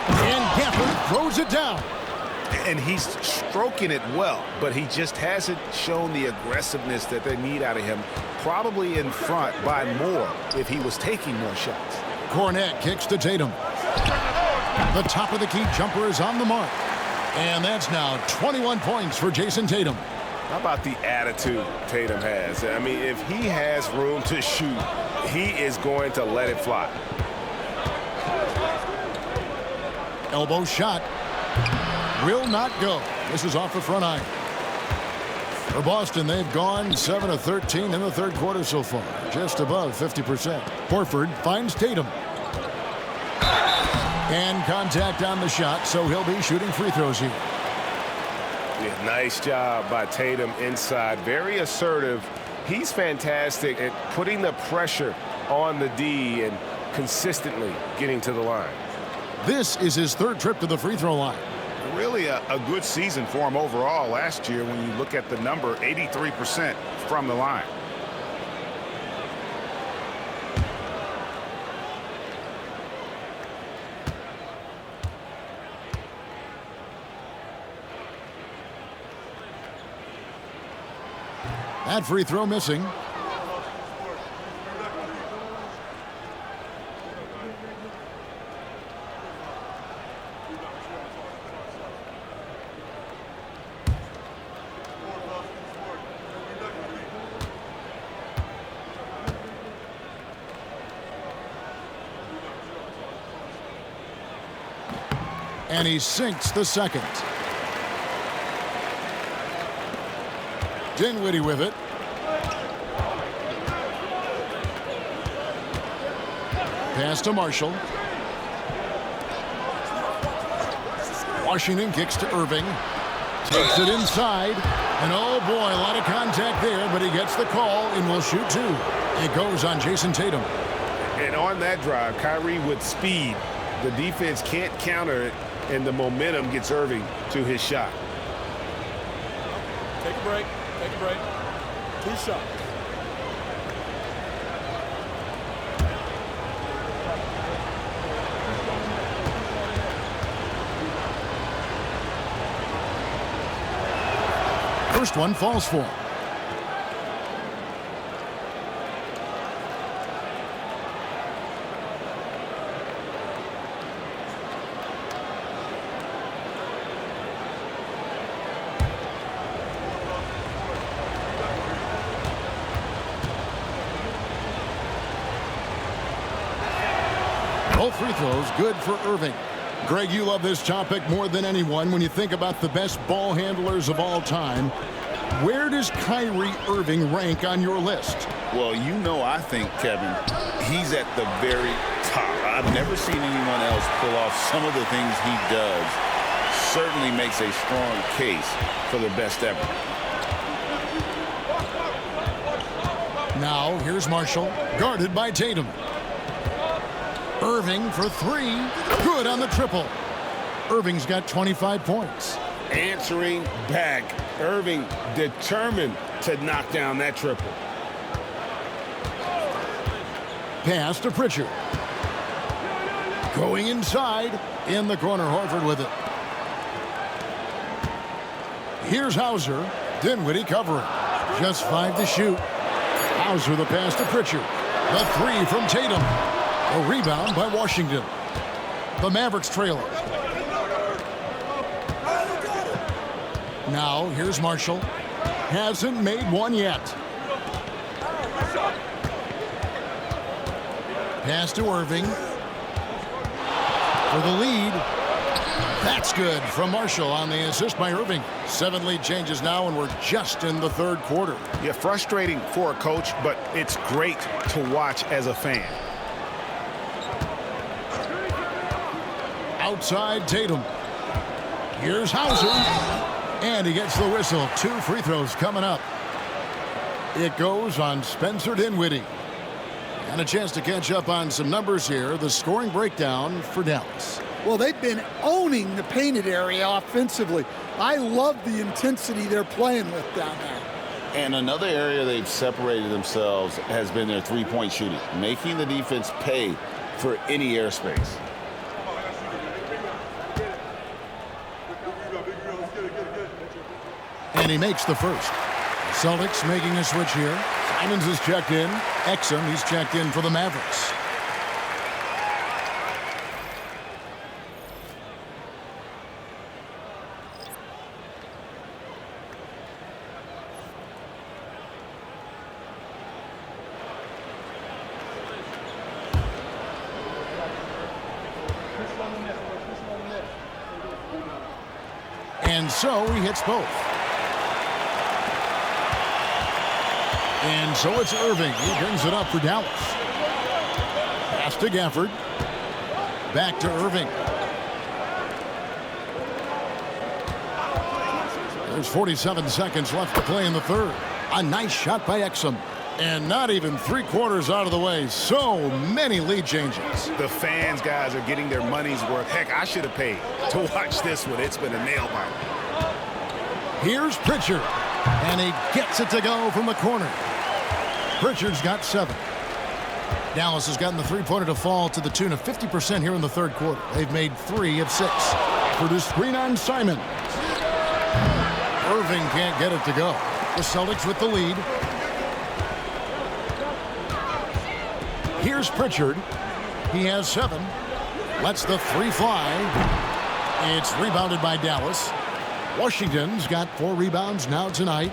and Gafford throws it down. And he's stroking it well, but he just hasn't shown the aggressiveness that they need out of him. Probably in front by more if he was taking more shots. Cornette kicks to Tatum. The top of the key jumper is on the mark. And that's now 21 points for Jason Tatum. How about the attitude Tatum has? I mean, if he has room to shoot, he is going to let it fly. Elbow shot. Will not go. This is off the front iron. For Boston, they've gone 7 of 13 in the third quarter so far, just above 50%. Horford finds Tatum. And contact on the shot, so he'll be shooting free throws here. Yeah, nice job by Tatum inside. Very assertive. He's fantastic at putting the pressure on the D and consistently getting to the line. This is his third trip to the free throw line. Really a good season for him overall last year when you look at the number, 83% from the line. That free throw missing. And he sinks the second. Dinwiddie with it. Pass to Marshall. Washington kicks to Irving. Takes it inside. And oh boy, a lot of contact there, but he gets the call and will shoot two. It goes on Jason Tatum. And on that drive, Kyrie with speed. The defense can't counter it, and the momentum gets Irving to his shot. Take a break. Take a break. 2 shots. First one falls for him. Both free throws good for Irving. Greg, you love this topic more than anyone when you think about the best ball handlers of all time. Where does Kyrie Irving rank on your list? Well, you know, I think, Kevin, he's at the very top. I've never seen anyone else pull off some of the things he does. Certainly makes a strong case for the best ever. Now, here's Marshall, guarded by Tatum. Irving for three. Good on the triple. Irving's got 25 points. Answering back. Irving determined to knock down that triple. Pass to Pritchard. Going inside. In the corner, Horford with it. Here's Hauser. Dinwiddie covering. Just 5 to shoot. Hauser the pass to Pritchard. The three from Tatum. A rebound by Washington. The Mavericks trail it. Now, here's Marshall. Hasn't made one yet. Pass to Irving. For the lead. That's good from Marshall on the assist by Irving. 7 lead changes now, and we're just in the third quarter. Yeah, frustrating for a coach, but it's great to watch as a fan. Outside Tatum. Here's Hauser. And he gets the whistle. 2 free throws coming up. It goes on Spencer Dinwiddie. And a chance to catch up on some numbers here. The scoring breakdown for Dallas. Well, they've been owning the painted area offensively. I love the intensity they're playing with down there. And another area they've separated themselves has been their three-point shooting, making the defense pay for any airspace. And he makes the first. Celtics making a switch here. Simons is checked in. Exum, he's checked in for the Mavericks. And so he hits both. And so it's Irving. He brings it up for Dallas. Pass to Gafford. Back to Irving. There's 47 seconds left to play in the third. A nice shot by Exum. And not even 3/4 out of the way. So many lead changes. The fans, guys, are getting their money's worth. Heck, I should have paid to watch this one. It's been a nail biter. Here's Pritchard. And he gets it to go from the corner. Pritchard's got 7. Dallas has gotten the three-pointer to fall to the tune of 50% here in the third quarter. They've made 3 of 6. For the screen on Simon. Irving can't get it to go. The Celtics with the lead. Here's Pritchard. He has 7. Lets the 3 fly. It's rebounded by Dallas. Washington's got 4 rebounds now tonight.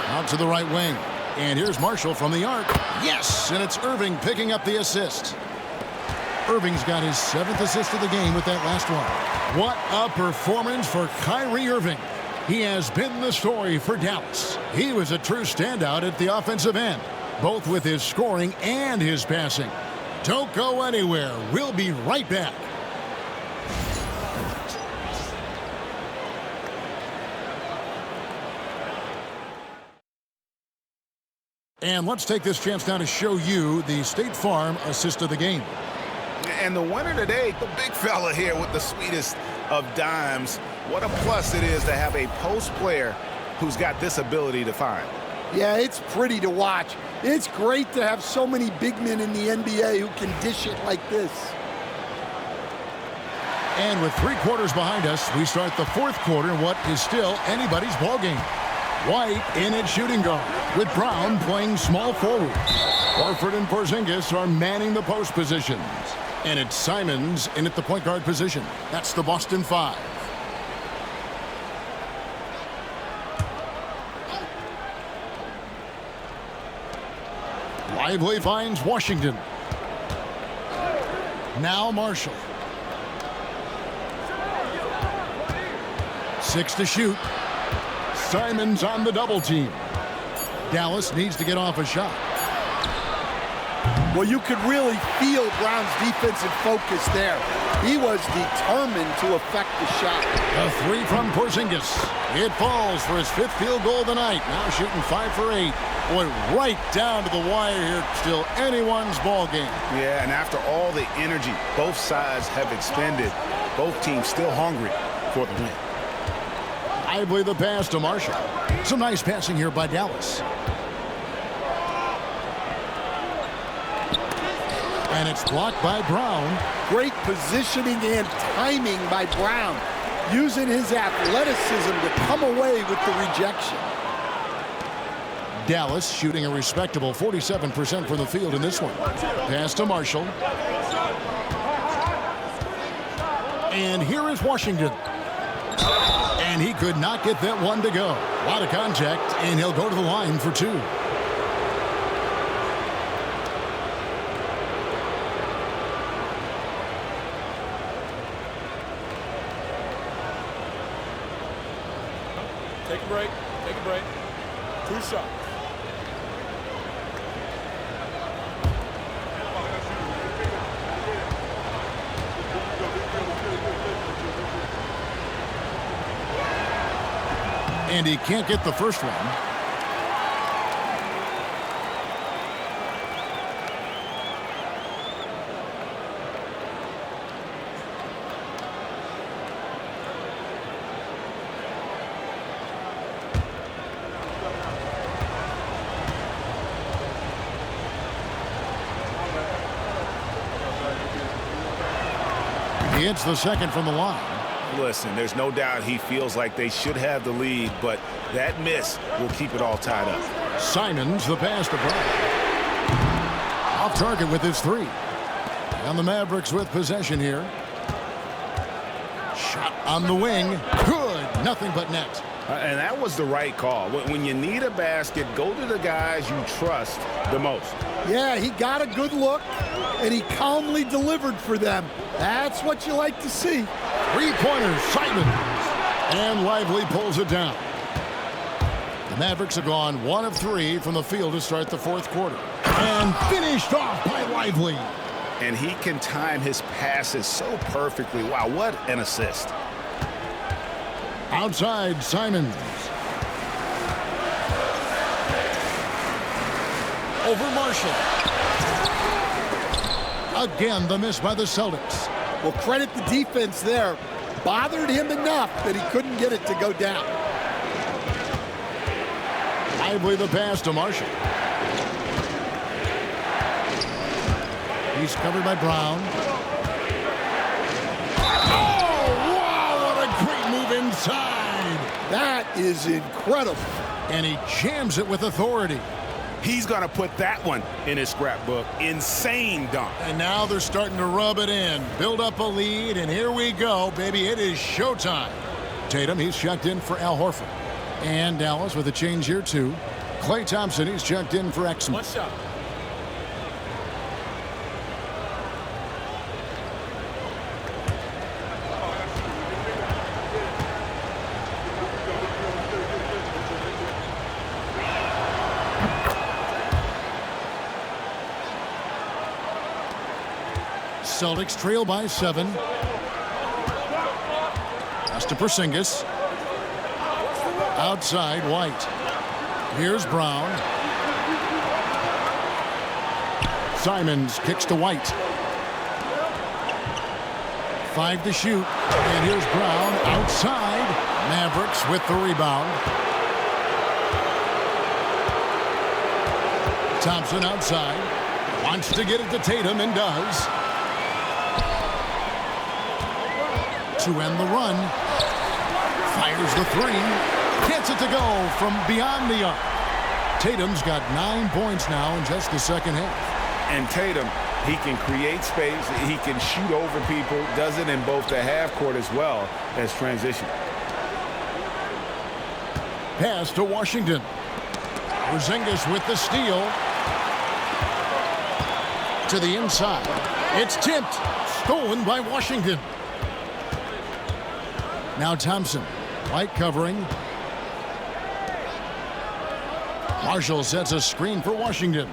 Out to the right wing. And here's Marshall from the arc. Yes, and it's Irving picking up the assist. Irving's got his 7th assist of the game with that last one. What a performance for Kyrie Irving. He has been the story for Dallas. He was a true standout at the offensive end, both with his scoring and his passing. Don't go anywhere. We'll be right back. And let's take this chance now to show you the State Farm assist of the game. And the winner today, the big fella here with the sweetest of dimes. What a plus it is to have a post player who's got this ability to find. Yeah, it's pretty to watch. It's great to have so many big men in the NBA who can dish it like this. And with 3/4 behind us, we start the fourth quarter in what is still anybody's ballgame. White in at shooting guard, with Brown playing small forward. Horford and Porzingis are manning the post positions. And it's Simons in at the point guard position. That's the Boston 5. Lively finds Washington. Now Marshall. 6 to shoot. Simons on the double team. Dallas needs to get off a shot. Well, you could really feel Brown's defensive focus there. He was determined to affect the shot. A 3 from Porzingis. It falls for his 5th field goal of the night. Now shooting 5 for 8. Boy, right down to the wire here. Still anyone's ball game. Yeah, and after all the energy both sides have expended, both teams still hungry for the win. Lively the pass to Marshall. Some nice passing here by Dallas. And it's blocked by Brown. Great positioning and timing by Brown, using his athleticism to come away with the rejection. Dallas shooting a respectable 47% from the field in this one. Pass to Marshall. And here is Washington. And he could not get that one to go. A lot of contact, and he'll go to the line for 2. Take a break. Take a break. 2 shots. And he can't get the first one. He hits the second from the line. Listen, there's no doubt he feels like they should have the lead, but that miss will keep it all tied up. Simons the pass to Brown. Off target with his 3. And the Mavericks with possession here. Shot on the wing. Good. Nothing but net. And that was the right call. When you need a basket, go to the guys you trust the most. Yeah, he got a good look, and he calmly delivered for them. That's what you like to see. 3-pointers, Simons. And Lively pulls it down. The Mavericks have gone 1 of 3 from the field to start the fourth quarter. And finished off by Lively. And he can time his passes so perfectly. Wow, what an assist. Outside, Simons. over Marshall. Again, the miss by the Celtics. Well, credit the defense there. Bothered him enough that he couldn't get it to go down. Lively the pass to Marshall. He's covered by Brown. Oh, wow, what a great move inside. That is incredible. And he jams it with authority. He's going to put that one in his scrapbook. Insane dunk. And now they're starting to rub it in. Build up a lead, and here we go, baby. It is showtime. Tatum, he's checked in for Al Horford. And Dallas with a change here, too. Klay Thompson, he's checked in for 𝙭𝙗𝙗. One shot. Celtics trail by 7. Pass to Porzingis. Outside, White. Here's Brown. SIMONS kicks to White. 5 to shoot. And here's Brown outside. Mavericks with the rebound. Thompson outside. Wants to get it to Tatum and does. To end the run. Fires the 3. Gets it to go from beyond the arc. Tatum's got 9 points now in just the second half. And Tatum, he can create space. He can shoot over people. Does it in both the half court as well as transition. Pass to Washington. Porzingis with the steal. To the inside. It's tipped. Stolen by Washington. Now Thompson. White covering. Marshall sets a screen for Washington.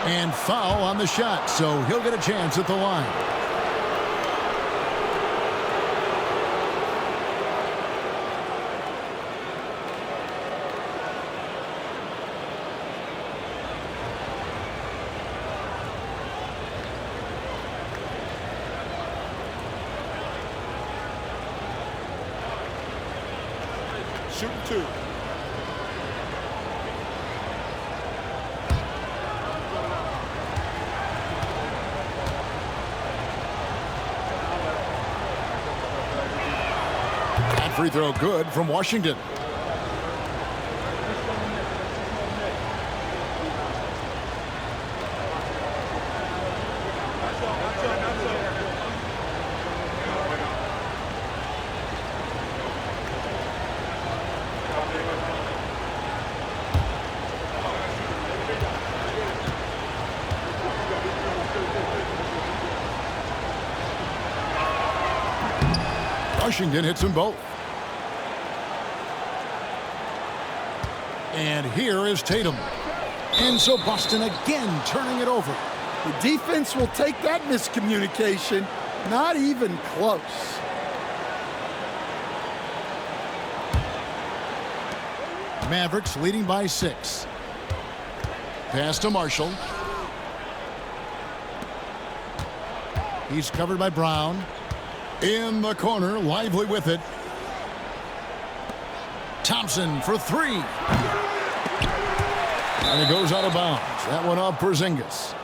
And foul on the shot, so he'll get a chance at the line. Shooting 2. That free throw good from Washington. Washington hits them both. And here is Tatum. And so Boston again turning it over. The defense will take that miscommunication. Not even close. Mavericks leading by 6. Pass to Marshall. He's covered by Brown. In the corner, Lively with it. Thompson for 3. And it goes out of bounds. That one off Porzingis.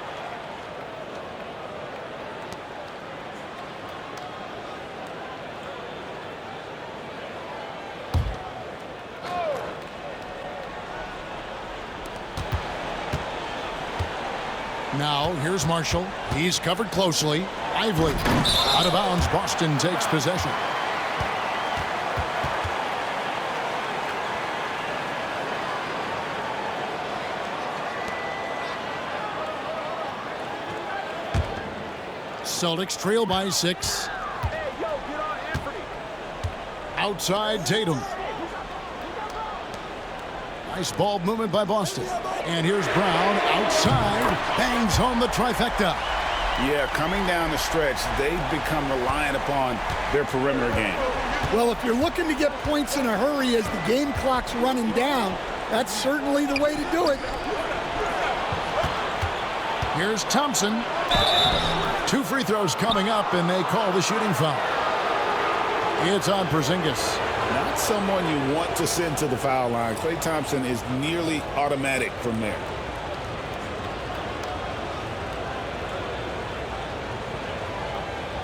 Now, here's Marshall. He's covered closely. Lively. Out of bounds, Boston takes possession. Celtics trail by 6. Outside Tatum. Nice ball movement by Boston. And here's Brown outside. Bangs home the trifecta. Yeah, coming down the stretch, they've become reliant upon their perimeter game. Well, if you're looking to get points in a hurry as the game clock's running down, That's certainly the way to do it. Here's Thompson. 2 free throws coming up, and they call the shooting foul. It's on Porzingis. Not someone you want to send to the foul line. Klay Thompson is nearly automatic from there.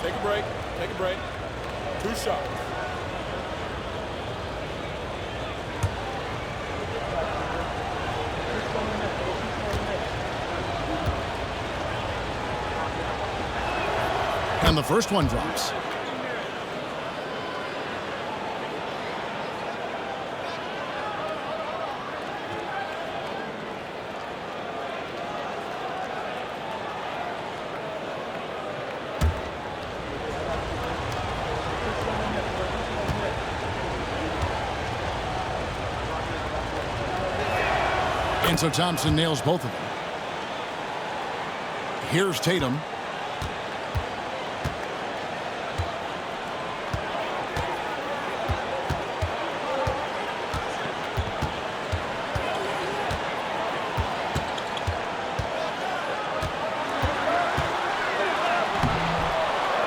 Take a break. Take a break. 2 shots. And the first one drops. And so Thompson nails both of them. Here's Tatum.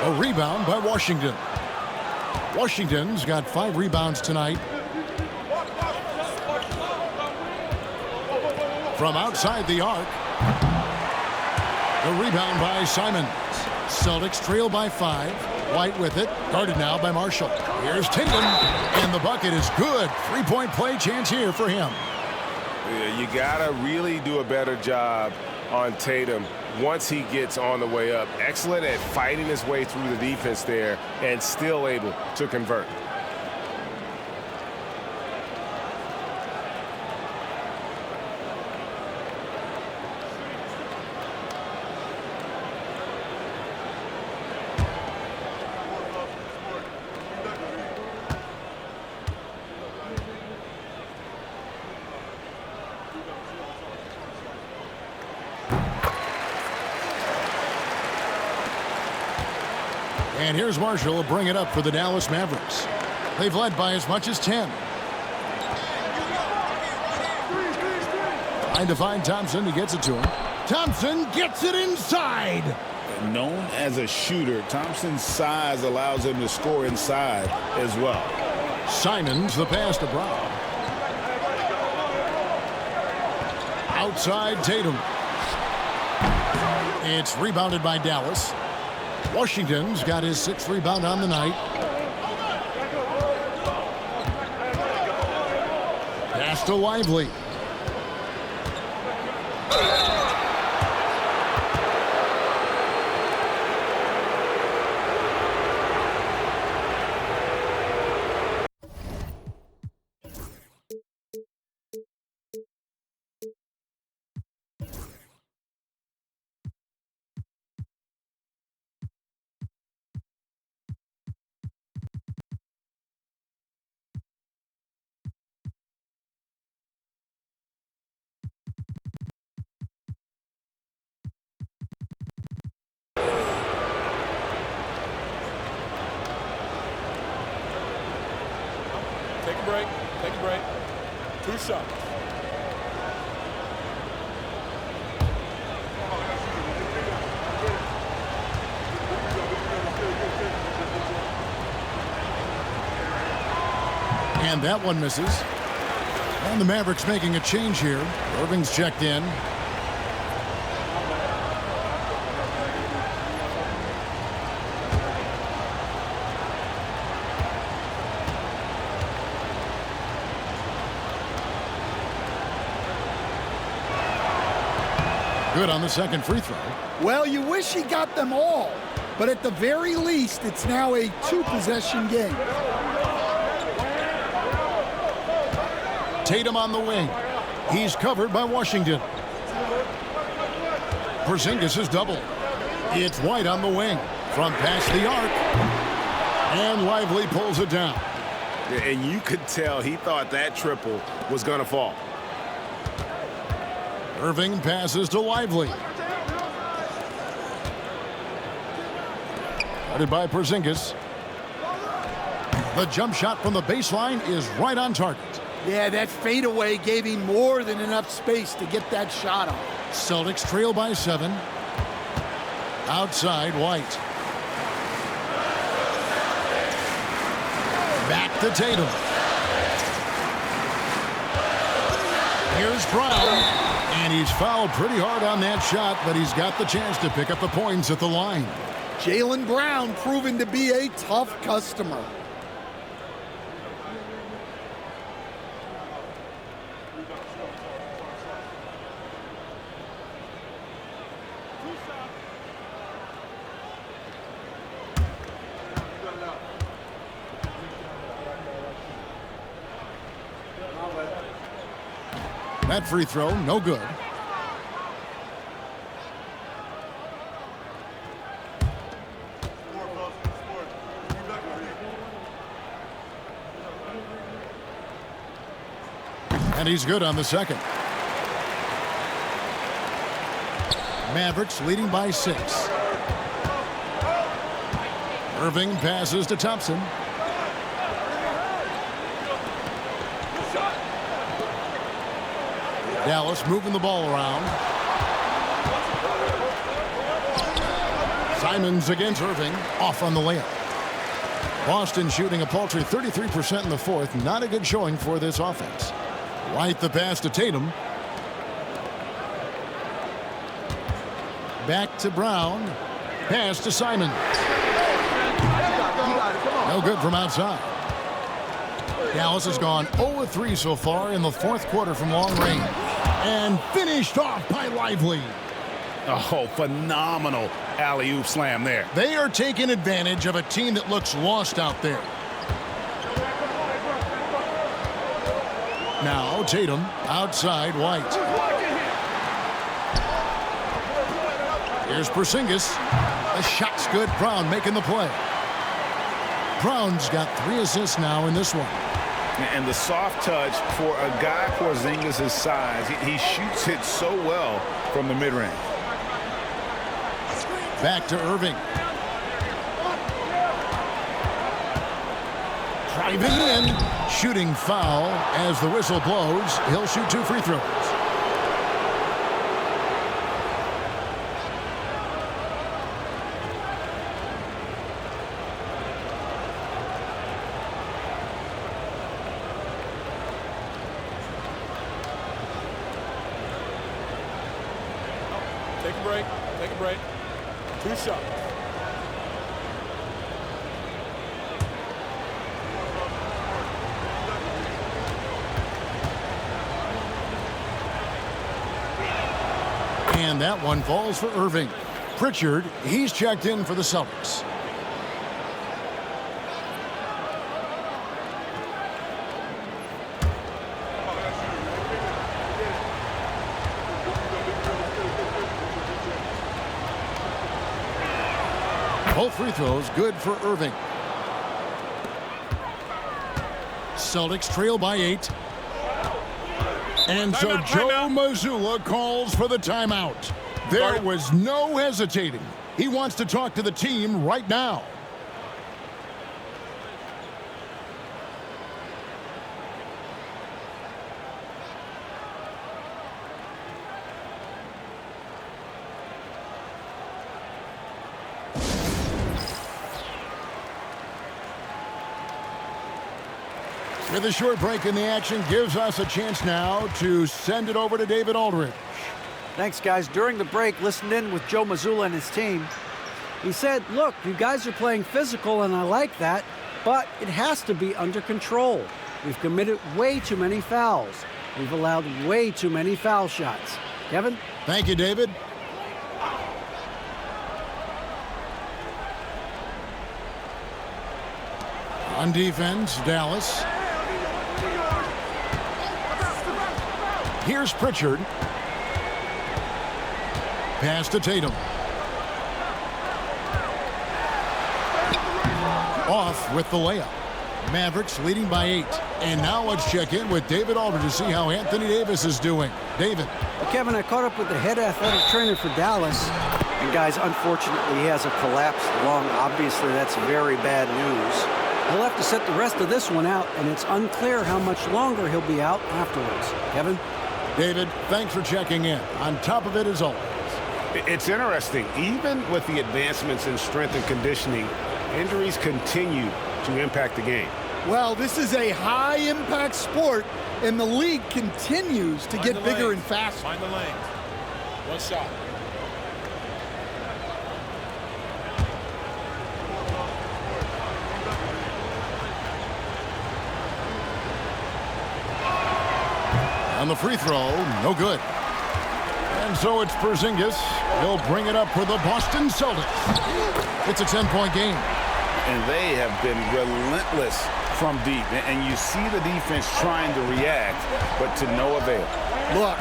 A rebound by Washington. Washington's got 5 rebounds tonight. From outside the arc. The rebound by Simons. Celtics trail by 5. White with it. Guarded now by Marshall. Here's Tatum. And the bucket is good. 3-point play chance here for him. Yeah, you got to really do a better job on Tatum once he gets on the way up. Excellent at fighting his way through the defense there and still able to convert. And here's Marshall to bring it up for the Dallas Mavericks. They've led by as much as 10. Trying to find Thompson. He gets it to him. Thompson gets it inside. Known as a shooter, Thompson's size allows him to score inside as well. Simons, the pass to Brown. Outside Tatum. It's rebounded by Dallas. Washington's got his 6th rebound on the night. Pass to Lively. Take a break. Take a break. 2 shots. And that one misses. And the Mavericks making a change here. Irving's checked in. Good on the second free throw. Well, you wish he got them all, but at the very least, it's now a 2-possession game. Tatum on the wing. He's covered by Washington. Porzingis is double. It's White on the wing. From past the arc. And Lively pulls it down. And you could tell he thought that triple was going to fall. Irving passes to Lively. Guarded by Porzingis. The jump shot from the baseline is right on target. Yeah, that fadeaway gave him more than enough space to get that shot off. Celtics trail by 7. Outside, White. Back to Tatum. Here's Brown. And he's fouled pretty hard on that shot, but he's got the chance to pick up the points at the line. Jaylen Brown proven to be a tough customer. That free throw, no good. And he's good on the second. Mavericks leading by 6. Irving passes to Thompson. Dallas moving the ball around. Simons against Irving, off on the layup. Boston shooting a paltry 33% in the fourth. Not a good showing for this offense. White the pass to Tatum. Back to Brown. Pass to Simons. No good from outside. Dallas has gone 0-3 so far in the fourth quarter from long range. And finished off by Lively. Oh, phenomenal alley-oop slam there. They are taking advantage of a team that looks lost out there. Now Tatum outside White. Here's Porzingis. The shot's good. Brown making the play. Brown's got 3 assists now in this one. And the soft touch for a guy Porzingis' size. He shoots it so well from the mid-range. Back to Irving. Driving in. Shooting foul as the whistle blows. He'll shoot 2 free throws. Take a break. Take a break. 2 shots. And that one falls for Irving. Pritchard, he's checked in for the Celtics. Both free throws good for Irving. Celtics trail by 8. And so Joe Mazzulla calls for the timeout. There was no hesitating. He wants to talk to the team right now. With a short break in the action, gives us a chance now to send it over to David Aldridge. Thanks, guys. During the break, listened in with Joe Mazzulla and his team. He said, look, you guys are playing physical, and I like that, but it has to be under control. We've committed way too many fouls. We've allowed way too many foul shots. Kevin? Thank you, David. On defense, Dallas. Here's Pritchard. Pass to Tatum. Off with the layup. Mavericks leading by 8. And now let's check in with David Aldridge to see how Anthony Davis is doing. David. Well, Kevin, I caught up with the head athletic trainer for Dallas. And guys, unfortunately, he has a collapsed lung. Obviously, that's very bad news. He'll have to set the rest of this one out, and it's unclear how much longer he'll be out afterwards. Kevin? David, thanks for checking in. On top of it as always. It's interesting. Even with the advancements in strength and conditioning, injuries continue to impact the game. Well, this is a high-impact sport, and the league continues to get bigger and faster. Find the lane. One shot. On the free throw, no good. And so it's Porzingis. He'll bring it up for the Boston Celtics. It's a 10-point game. And they have been relentless from deep. And you see the defense trying to react, but to no avail. Look,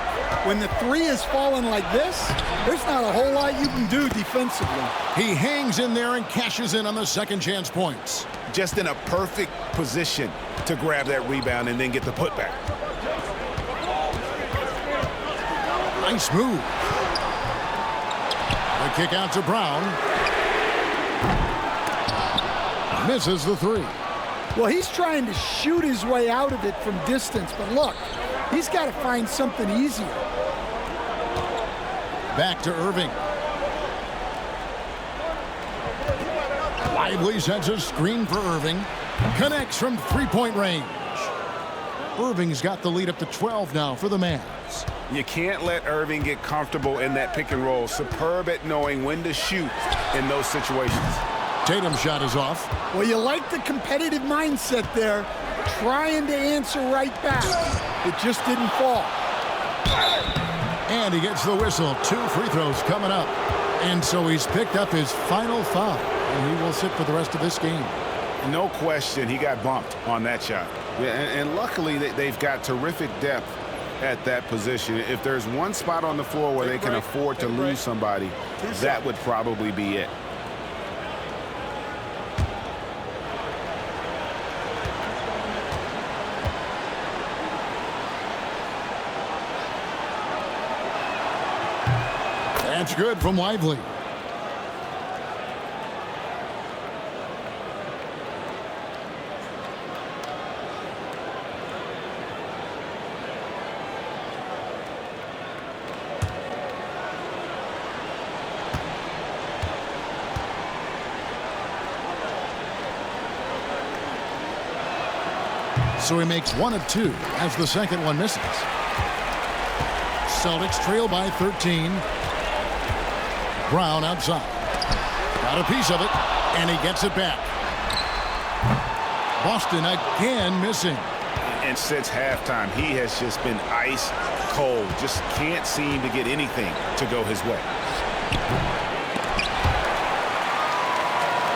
when the three is falling like this, there's not a whole lot you can do defensively. He hangs in there and cashes in on the second chance points. Just in a perfect position to grab that rebound and then get the putback. Nice move. The kick out to Brown. Misses the three. Well, he's trying to shoot his way out of it from distance, but look, he's got to find something easier. Back to Irving. Lively sends a screen for Irving. Connects from three-point range. Irving's got the lead up to 12 now for the MAVS. You can't let Irving get comfortable in that pick and roll. Superb at knowing when to shoot in those situations. Tatum's shot is off. Well, you like the competitive mindset there, trying to answer right back. It just didn't fall. And he gets the whistle. 2 free throws coming up. And so he's picked up his final foul. And he will sit for the rest of this game. No question, he got bumped on that shot. Yeah, and luckily they've got terrific depth at that position. If there's one spot on the floor where they can afford to lose somebody, that would probably be it. That's good from Lively. So he makes 1 of 2 as the second one misses. Celtics trail by 13. Brown outside. Got a piece of it, and he gets it back. Boston again missing. And since halftime, he has just been ice cold. Just can't seem to get anything to go his way.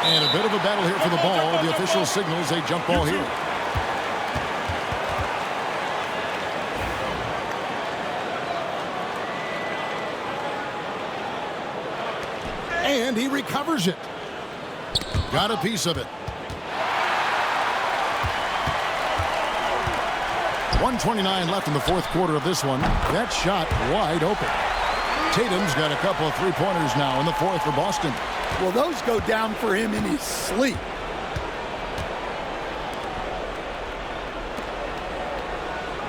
And a bit of a battle here for the ball. The official signals a jump ball here. And he recovers it. Got a piece of it. 1:29 left in the fourth quarter of this one. That shot wide open. Tatum's got a couple of three-pointers now in the fourth for Boston. Well, those go down for him in his sleep.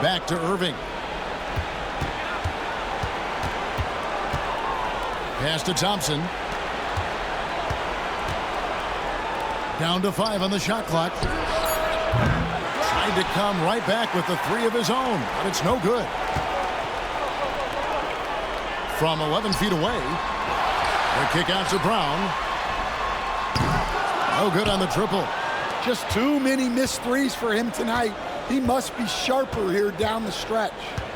Back to Irving. Pass to Thompson. Down to 5 on the shot clock. Tried to come right back with the 3 of his own, but it's no good. From 11 feet away, the kick out to Brown. No good on the triple. Just too many missed threes for him tonight. He must be sharper here down the stretch.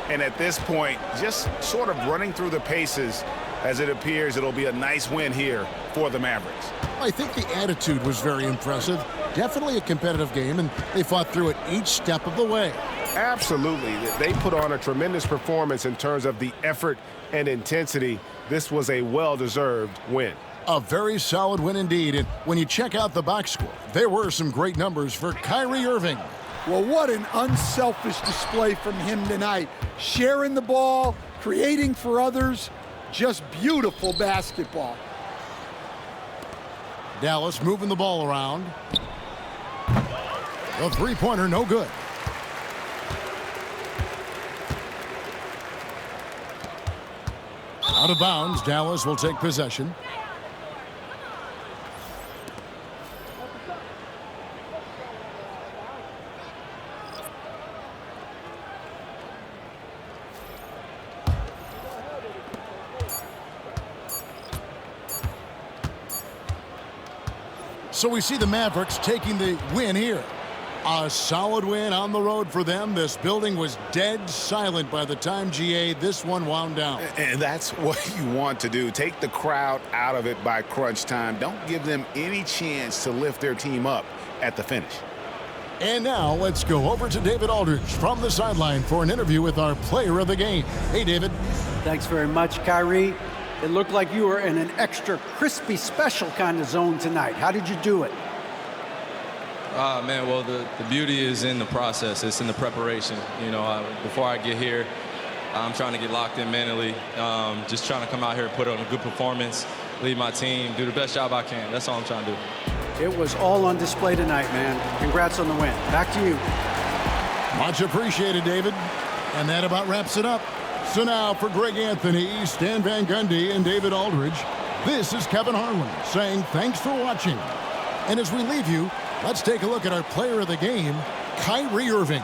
And at this point, just sort of running through the paces, as it appears it'll be a nice win here for the Mavericks. I think the attitude was very impressive. Definitely a competitive game, and they fought through it each step of the way. Absolutely. They put on a tremendous performance in terms of the effort and intensity. This was a well-deserved win. A very solid win indeed. And when you check out the box score, there were some great numbers for Kyrie Irving. Well, what an unselfish display from him tonight. Sharing the ball, creating for others, just beautiful basketball. Dallas moving the ball around. The three-pointer, no good. Out of bounds, Dallas will take possession. So we see the Mavericks taking the win here. A solid win on the road for them. This building was dead silent by the time, GA, this one wound down. And that's what you want to do. Take the crowd out of it by crunch time. Don't give them any chance to lift their team up at the finish. And now let's go over to David Aldridge from the sideline for an interview with our player of the game. Hey, David. Thanks very much, Kyrie. It looked like you were in an extra crispy special kind of zone tonight. How did you do it? Man, well, the beauty is in the process. It's in the preparation. You know, before I get here, I'm trying to get locked in mentally, just trying to come out here and put on a good performance, lead my team, do the best job I can. That's all I'm trying to do. It was all on display tonight, man. Congrats on the win. Back to you. Much appreciated, David. And that about wraps it up. So now for Greg Anfernee, Stan Van Gundy, and David Aldridge, this is Kevin Harlan saying thanks for watching. And as we leave you, let's take a look at our player of the game, Kyrie Irving.